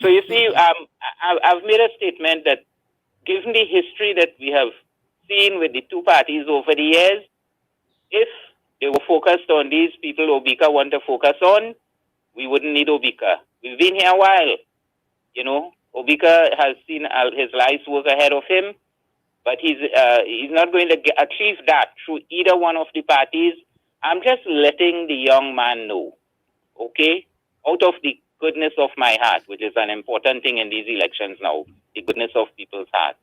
So you see, I've made a statement that given the history that we have seen with the two parties over the years, if they were focused on these people Obika want to focus on, we wouldn't need Obika. We've been here a while. You know, Obika has seen his life's work ahead of him, but he's not going to achieve that through either one of the parties. I'm just letting the young man know, okay, out of the goodness of my heart, which is an important thing in these elections now, the goodness of people's hearts.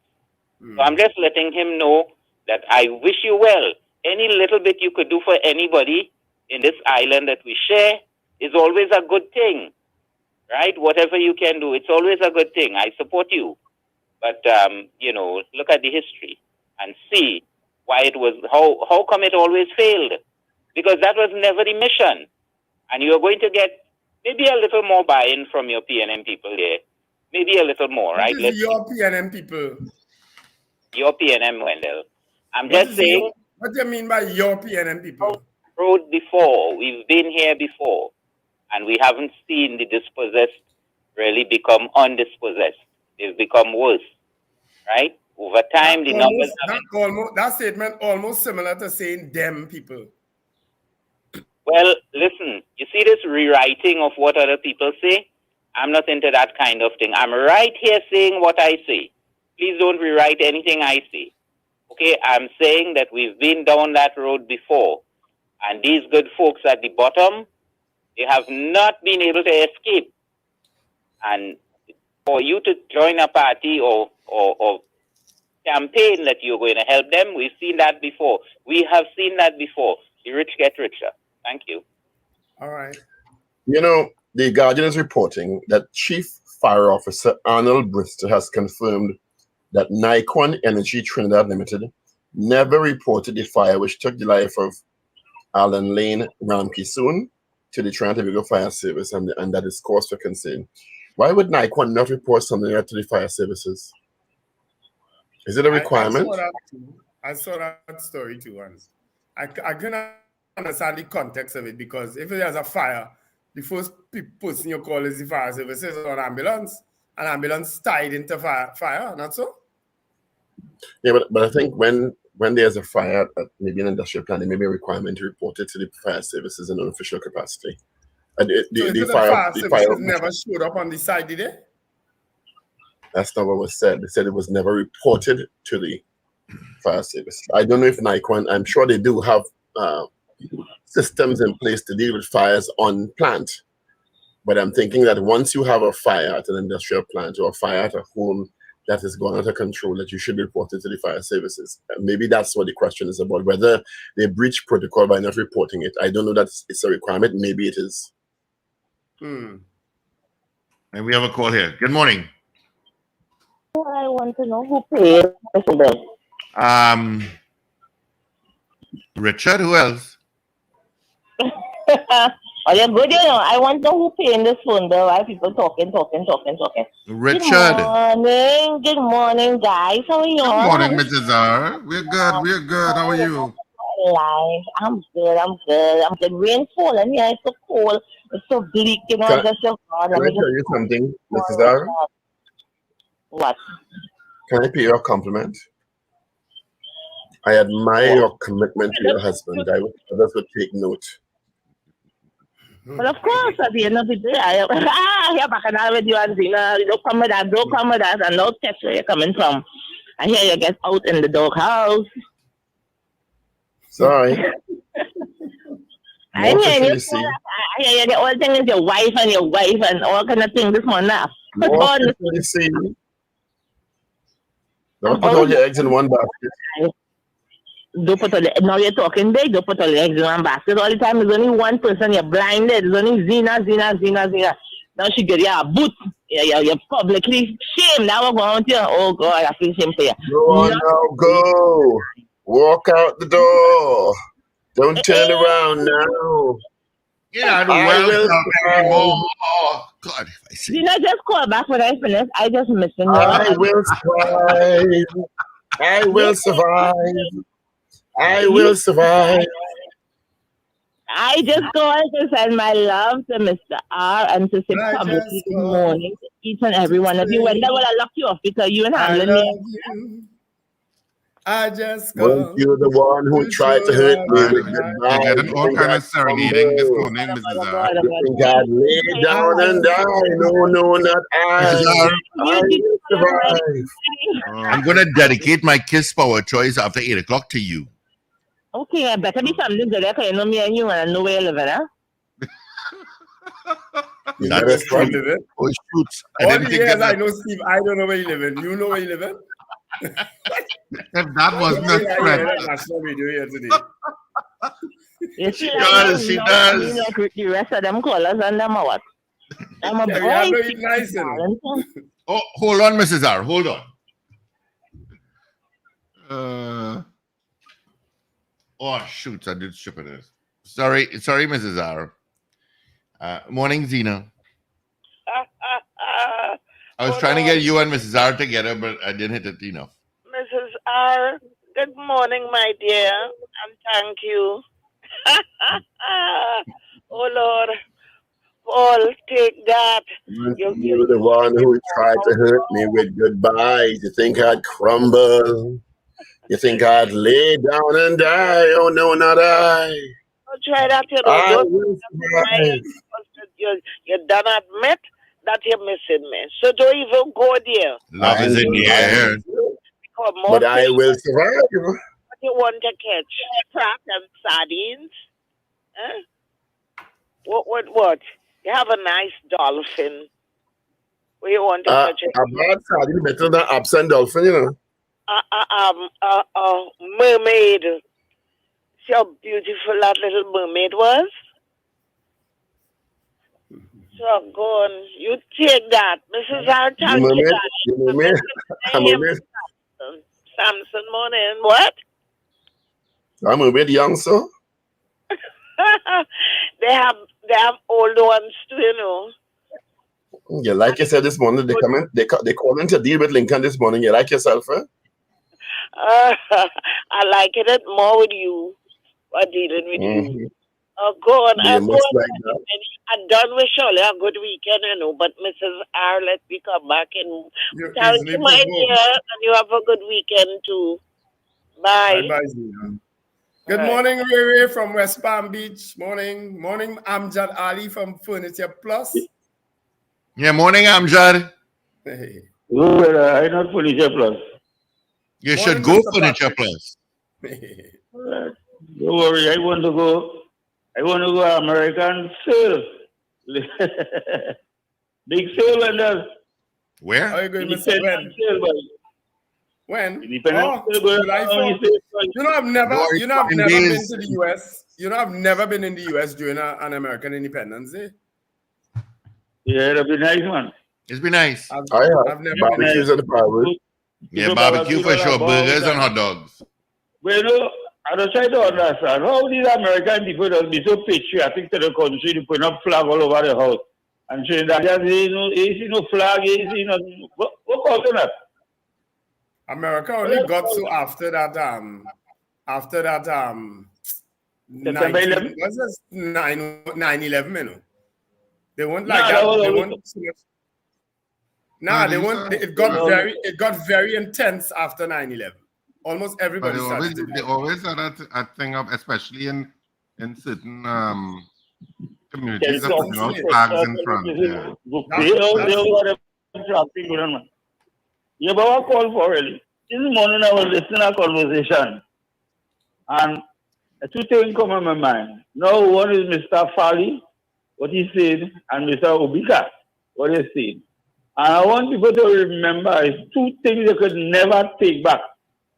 So I'm just letting him know that I wish you well. Any little bit you could do for anybody in this island that we share is always a good thing, right? Whatever you can do, it's always a good thing. I support you. But, you know, look at the history and see why it was, how come it always failed? Because that was never the mission. And you're going to get maybe a little more buy-in from your PNM people there. Maybe a little more, right? What is your PNM people? Your PNM, Wendell. I'm just saying... What do you mean by your PNM people? Road before. We've been here before. And we haven't seen the dispossessed really become undispossessed. They've become worse, right? Over time, the numbers that statement almost similar to saying them people. Well, listen, you see this rewriting of what other people say? I'm not into that kind of thing. I'm right here saying what I say. Please don't rewrite anything I say. Okay, I'm saying that we've been down that road before. And these good folks at the bottom, they have not been able to escape. And for you to join a party or campaign that you're going to help them, we've seen that before. We have seen that before. The rich get richer. Thank you. All right. You know, the Guardian is reporting that Chief Fire Officer Arnold Brister has confirmed that Nikon Energy Trinidad Limited never reported the fire which took the life of Alan Lane Ramke soon to the Trinidad Tobago Fire Service, and that is cause for concern. Why would Nikon not report something like that to the fire services? Is it a requirement? I saw that story too once. I couldn't understand the context of it, because if there's a fire, the first person you call is the fire services or an ambulance tied into fire, not so? Yeah, but I think when there's a fire at maybe an industrial plant, there may be a requirement to report it to the fire services in an official capacity. The fire services never showed up on the side, did they? That's not what was said. They said it was never reported to the fire service. I don't know if Nikon, I'm sure they do have systems in place to deal with fires on plant. But I'm thinking that once you have a fire at an industrial plant or a fire at a home that has gone out of control, that you should report it to the fire services. Maybe that's what the question is about, whether they breach protocol by not reporting it. I don't know that it's a requirement. Maybe it is. And we have a call here. Good morning. I want to know who paid the bill. Richard, who else? Oh, you're good, you know. I want to know who paying this phone bill. Why people talking. Richard. Good morning, guys. How are you? Good morning, Mrs. R. We're good. How are you? I'm good. Rain falling here. It's so cold. It's so bleak, you know. Can I tell you something, Mrs. R? What? Can I pay you a compliment? I admire your commitment to your husband. I wish others would take note. But of course, at the end of the day, you're back and with you and Zina. Don't come with that, and don't catch where you're coming from. I hear you get out in the doghouse. Sorry. I hear you get all things your wife and all kind of things this morning. Don't put all your eggs in one basket. Don't put all now you're talking big, don't put all your eggs in one basket. All the time there's only one person, you're blinded. There's only Zina. Now she get a boot. You're publicly shamed. Now we're going to oh God, I feel shame for you. Go. Walk out the door. Don't turn around now. Yeah, well, God, if I see. Did I just call back when I finish? I just missed you. I will survive. I will survive. I will survive. I just called to send my love to Mr. R and to say publicly good morning to each and every one of you. When that will I lock you off because you and handling me. I just weren't you the one who tried to hurt me with goodbye? You're getting all kind of serenading this morning, Mrs. R. You think I'd lay down and die? No, not I. I will survive. I'm going to dedicate my Kiss Power choice after 8 o'clock to you. Okay, I better be something good because you know me and you and I know where you live, huh? That's true. Oh, shoot. All the years I know Steve, I don't know where you live in. You know where you live in? If that was not threat. National radio here today. She does. The rest of them callers and them are what? I'm a boy. Nice. Oh, hold on, Mrs. R. Hold on. Oh, shoot. I did stupidness. Sorry, Mrs. R. Morning, Zina. I was trying to get you and Mrs. R together, but I didn't hit it enough. Mrs. R, good morning, my dear, and thank you. Oh, Lord. Paul, take take that. You were the one who tried to hurt me with goodbyes. You think I'd crumble? You think I'd lay down and die? Oh no, not I. Don't try that, you know. I Don't will survive. you don't admit that you're missing me. So don't even go there. Love is in the air. Because But I will survive. What you want to catch? Crab and sardines? Huh? What? You have a nice dolphin. Where you want to catch it? A bad sardine better than absent dolphin, you know. Mermaid. See how beautiful that little mermaid was? So go on. You take that. Mrs. Artal, Mermaid. Samson morning. What? I'm a bit young, so. They have old ones too, you know. Yeah, like you said this morning, they called in to deal with Lincoln this morning. You like yourself, eh? I like it more with you. Or dealing with you. Oh, go on. I'm done with Shirley. A good weekend, you know. But Mrs. R, let me come back and thank you, my dear. And you have a good weekend too. Bye. Bye, Zina. Good morning, Ray Ray from West Palm Beach. Morning. Morning, Amjad Ali from Furniture Plus. Yeah, morning, Amjad. Hey. I not Furniture Plus. You should go Furniture Plus. Don't worry, I want to go American sale. Big sale vendors. Where? Are you going to say when? When? Independent sale, you know, I've never been to the US. You know, I've never been in the US during an American Independence Day. Yeah, it'll be nice, man. It's been nice. I've never barbecues at the power. Yeah, barbecue for sure. Burgers and hot dogs. Well, you know, I don't try to understand how these American people don't be so patriotic to the country to put up flag all over the house. And saying that you see no flag, you see no what caused that? America only got so after that 9/11, you know. They weren't like that. They weren't so much. They weren't. It got very intense after 9/11. Almost everybody started. They always had a thing of, especially in certain communities, of putting out flags in front. Yeah, but I call for really. This morning I was listening to a conversation, and two things come in my mind. Now, one is Mr. Fali, what he said, and Mr. Obika, what he said. And I want people to remember is two things they could never take back.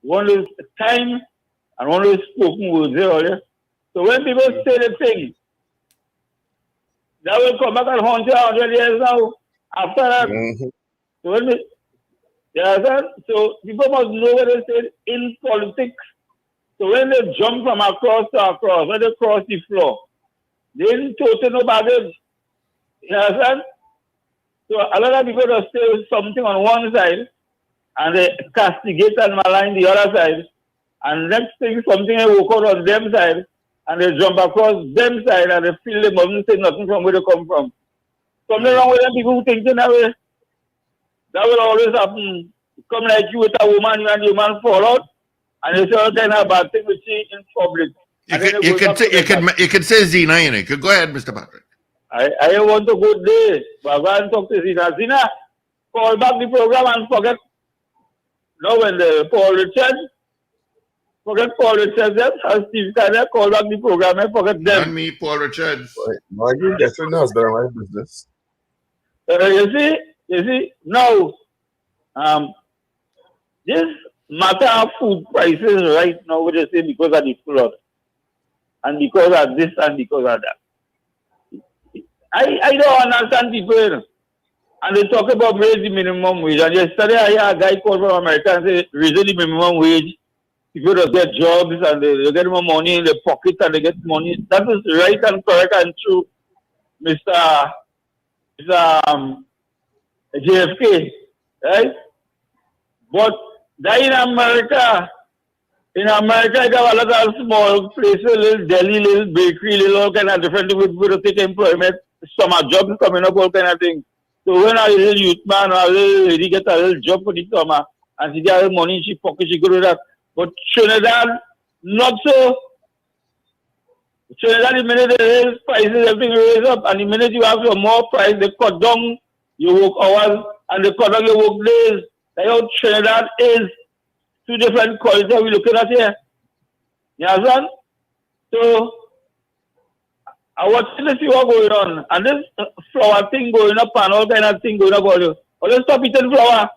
One is time, and one is spoken words earlier. So when people say the thing, that will come back and haunt you 100 years now. After that, so people must know what they say in politics. So when they jump from across to across, when they cross the floor, they didn't total no baggage. You understand? So a lot of people just say something on one side, and they castigate and malign the other side, and next thing something they walk out on them side, and they jump across them side, and they feel they mustn't say nothing from where they come from. Something wrong with them people who think that way. That will always happen. Come like you with a woman, you and the woman fall out, and they say all kind of bad thing with you in public. You could say Zina, you know. Go ahead, Mr. Patrick. I want to go there, but go and talk to Zina. Zina, call back the program and forget. No, when the Paul Richards, forget Paul Richards, and Steve Tanner call back the program and forget them. And me, Paul Richards. Margie, that's your husband and wife business. You see, now, this matter of food prices right now, we just say because of the flood, and because of this and because of that. I don't understand people. And they talk about raise the minimum wage. And yesterday I heard a guy called from America and say, raising the minimum wage, people just get jobs and they get more money in their pocket and they get money. That is right and correct and true, Mr. JFK, right? But that in America, In America, you have a lot of small places, little deli, little bakery, little all kind of different things with take employment, summer jobs coming up, all kind of things. So when a little youth man or a little lady get a little job for the summer and she get money in she pocket, she go to that. But Trinidad, not so. Trinidad, the minute the raise prices, everything raise up, and the minute you have your more price, they cut down your work hours and they cut down your work days. That's how Trinidad is. Two different cultures we're looking at here. You understand? So, I want to see what's going on. And this flour thing going up and all kind of thing going up. Oh, let's stop eating flour.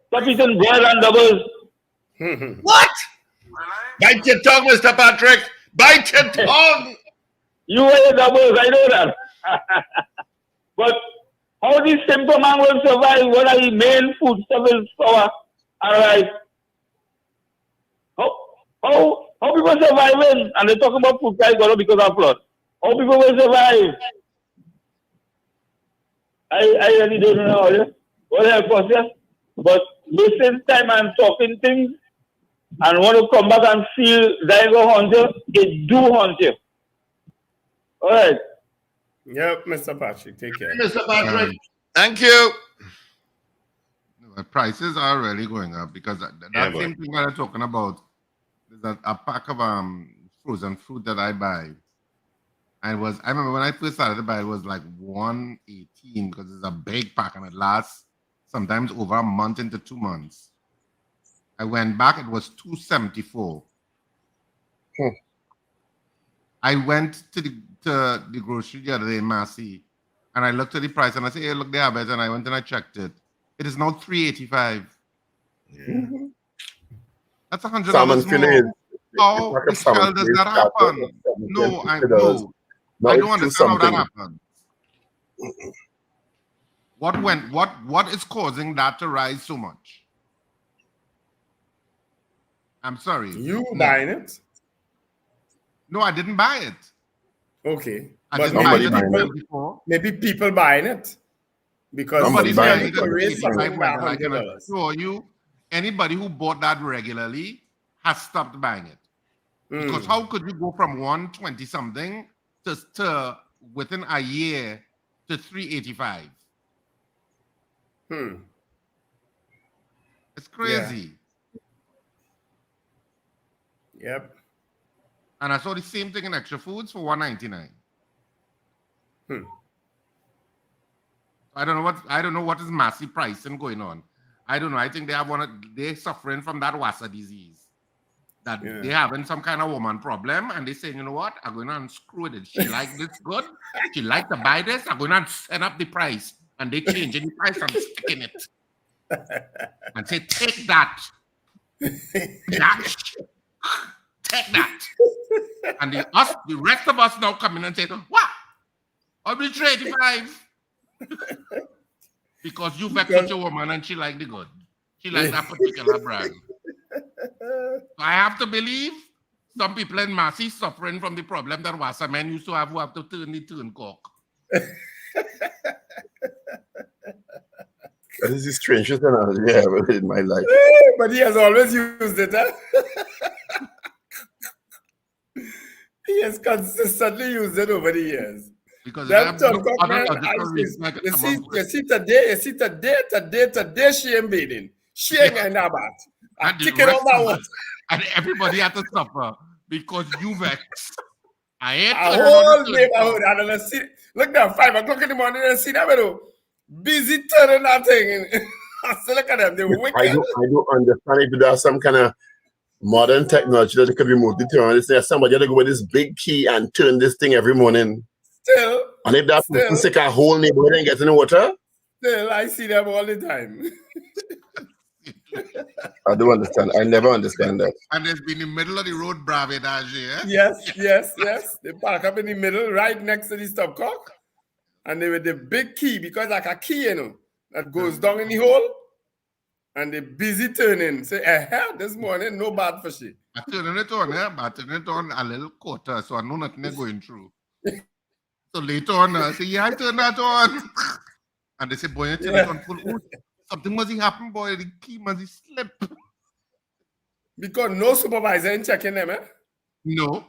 Stop eating bread and doubles. What? Bite your tongue, Mr. Patrick. Bite your tongue. You wear your doubles, I know that. But how this simple man will survive when the main food stuff is flour and rice? How people surviving? And they talk about food price going up because of flood. How people will survive? I really don't know what help us here. But wasting time and talking things and want to come back and feel that go haunt you, it do haunt you. All right. Yep, Mr. Patrick, take care. Mr. Patrick, thank you. Prices are really going up because that same thing that I'm talking about. There's a pack of frozen fruit that I buy. I remember when I first started to buy it was like $1.18 because it's a big pack and it lasts sometimes over a month into 2 months. I went back, it was $2.74. I went to the grocery the other day in Massey and I looked at the price and I said, hey, look, they have it. And I went and I checked it. It is now $3.85. Yeah. That's $100 salmon fillet. How the hell does that happen? No, I don't understand how that happens. What is causing that to rise so much? I'm sorry. You buying it? No, I didn't buy it. Okay. But maybe people buying it. Because somebody's buying it. I can assure you, anybody who bought that regularly has stopped buying it. Because how could you go from 120 something to within a year to 385? It's crazy. Yeah. Yep. And I saw the same thing in Extra Foods for $1.99. I don't know what is massive pricing going on. I don't know. I think they're suffering from that Wassa disease. That they're having some kind of woman problem, and they saying, you know what? I'm going to unscrew it. She like this good. She like to buy this. I'm going to set up the price, and they changing the price and sticking it, and say, take that, take that, and the rest of us now come in and say, what? I'll be 85 because you vex with your woman and she like the good. She like that particular brand. I have to believe some people in Massey suffering from the problem that Wassa men used to have who have to turn the turncock. That is the strangest analogy I ever heard in my life. But he has always used it, huh? He has consistently used it over the years. Because that turncock, man, you see today she ain't bathing. She ain't getting that bath. I take it on that one. And everybody had to suffer because you vex. I hate a whole neighborhood. And then see, look now, 5 o'clock in the morning and see that little busy turning that thing. I still look at them. They're wicked. I don't understand if there's some kind of modern technology that could remove the turn. There's somebody had to go with this big key and turn this thing every morning. Still. And if that person sick a whole neighborhood and get in the water. Still, I see them all the time. I don't understand. I never understand that. And there's been in the middle of the road bravidage, Yes. They park up in the middle, right next to the stopcock. And they with the big key, because like a key, that goes down in the hole. And they busy turning. Say, this morning, no bad for shit. I turn it on, but I turn it on a little quarter, so I know nothing is going through. So later on, I say, I turn that on. And they say, boy, you turn it on full. Something must happen, boy. The key must slip. Because no supervisor in checking them, eh? No.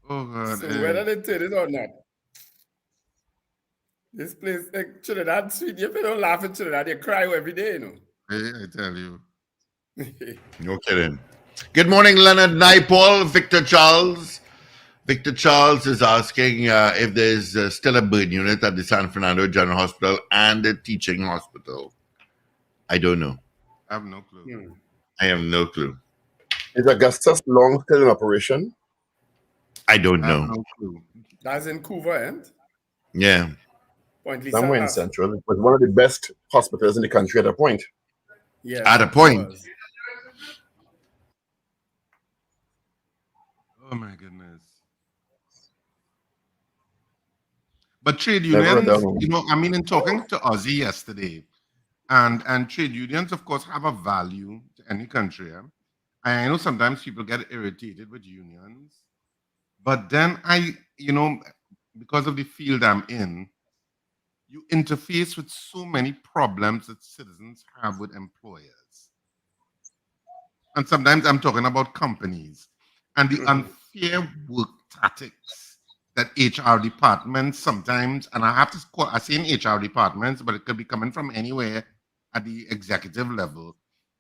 Oh God. So whether they did it or not. This place, like Trinidad, sweet. If you don't laugh in Trinidad, you cry every day, you know. I tell you. No kidding. Good morning, Leonard Naipaul, Victor Charles. Victor Charles is asking if there's still a burn unit at the San Fernando General Hospital and the teaching hospital. I don't know. I have no clue. I have no clue. Is Augustus Long still in operation? I don't know. No clue. That's in Couva, eh? Yeah. Point Lisa Somewhere in has. Central. It was one of the best hospitals in the country at a point. Yes, At a point. Oh my goodness. But trade Never unions, done. you know, I mean, in talking to Ozzy yesterday, and trade unions, of course, have a value to any country. Eh? I know sometimes people get irritated with unions, but then because of the field I'm in, you interface with so many problems that citizens have with employers. And sometimes I'm talking about companies and the unfair work tactics that HR departments sometimes, and I say in HR departments, but it could be coming from anywhere at the executive level,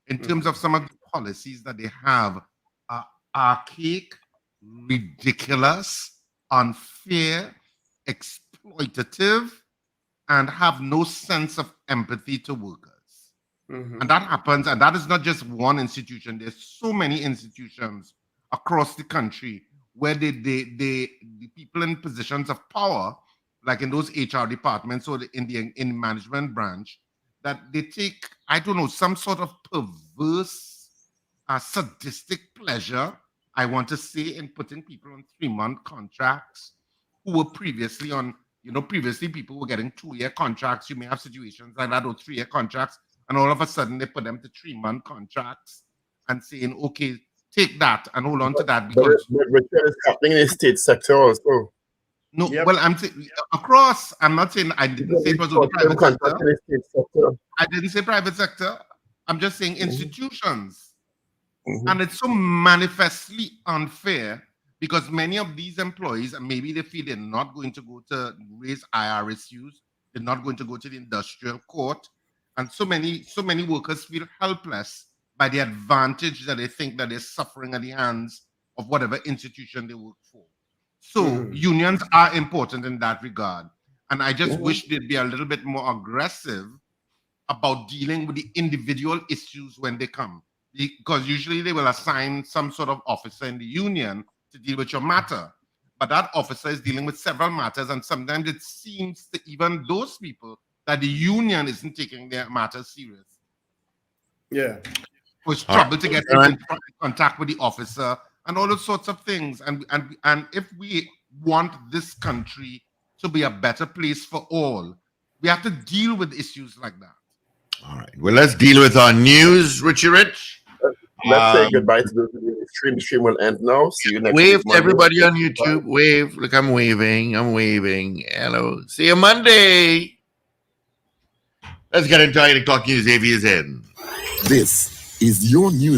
in terms of some of the policies that they have are archaic, ridiculous, unfair, exploitative, and have no sense of empathy to workers. And that happens, and that is not just one institution. There's so many institutions across the country where the people in positions of power, like in those HR departments or in management branch, that they take, I don't know, some sort of perverse, sadistic pleasure, I want to say, in putting people on 3-month contracts who were previously on, previously people were getting 2-year contracts. You may have situations like that, or 3-year contracts, and all of a sudden they put them to 3-month contracts and saying, okay, take that and hold on to that. Because but it's happening in the state sector also. No, well, I'm saying across, I'm not saying, I didn't say it was only private sector. I didn't say private sector. I'm just saying institutions. And it's so manifestly unfair because many of these employees, and maybe they feel they're not going to go to raise IRSUs, they're not going to go to the industrial court, and so many workers feel helpless by the advantage that they think that they're suffering at the hands of whatever institution they work for. So unions are important in that regard. And I just wish they'd be a little bit more aggressive about dealing with the individual issues when they come. Because usually they will assign some sort of officer in the union to deal with your matter. But that officer is dealing with several matters, and sometimes it seems to even those people that the union isn't taking their matters serious. Yeah. It's trouble to get in contact with the officer and all those sorts of things. And if we want this country to be a better place for all, we have to deal with issues like that. All right. Well, let's deal with our news, Richie Rich. Let's say goodbye to the stream. The stream will end now. See you next week. Wave to everybody on YouTube. Wave. Look, I'm waving. Hello. See you Monday. Let's get into 8 o'clock news. AV is in. This is your news.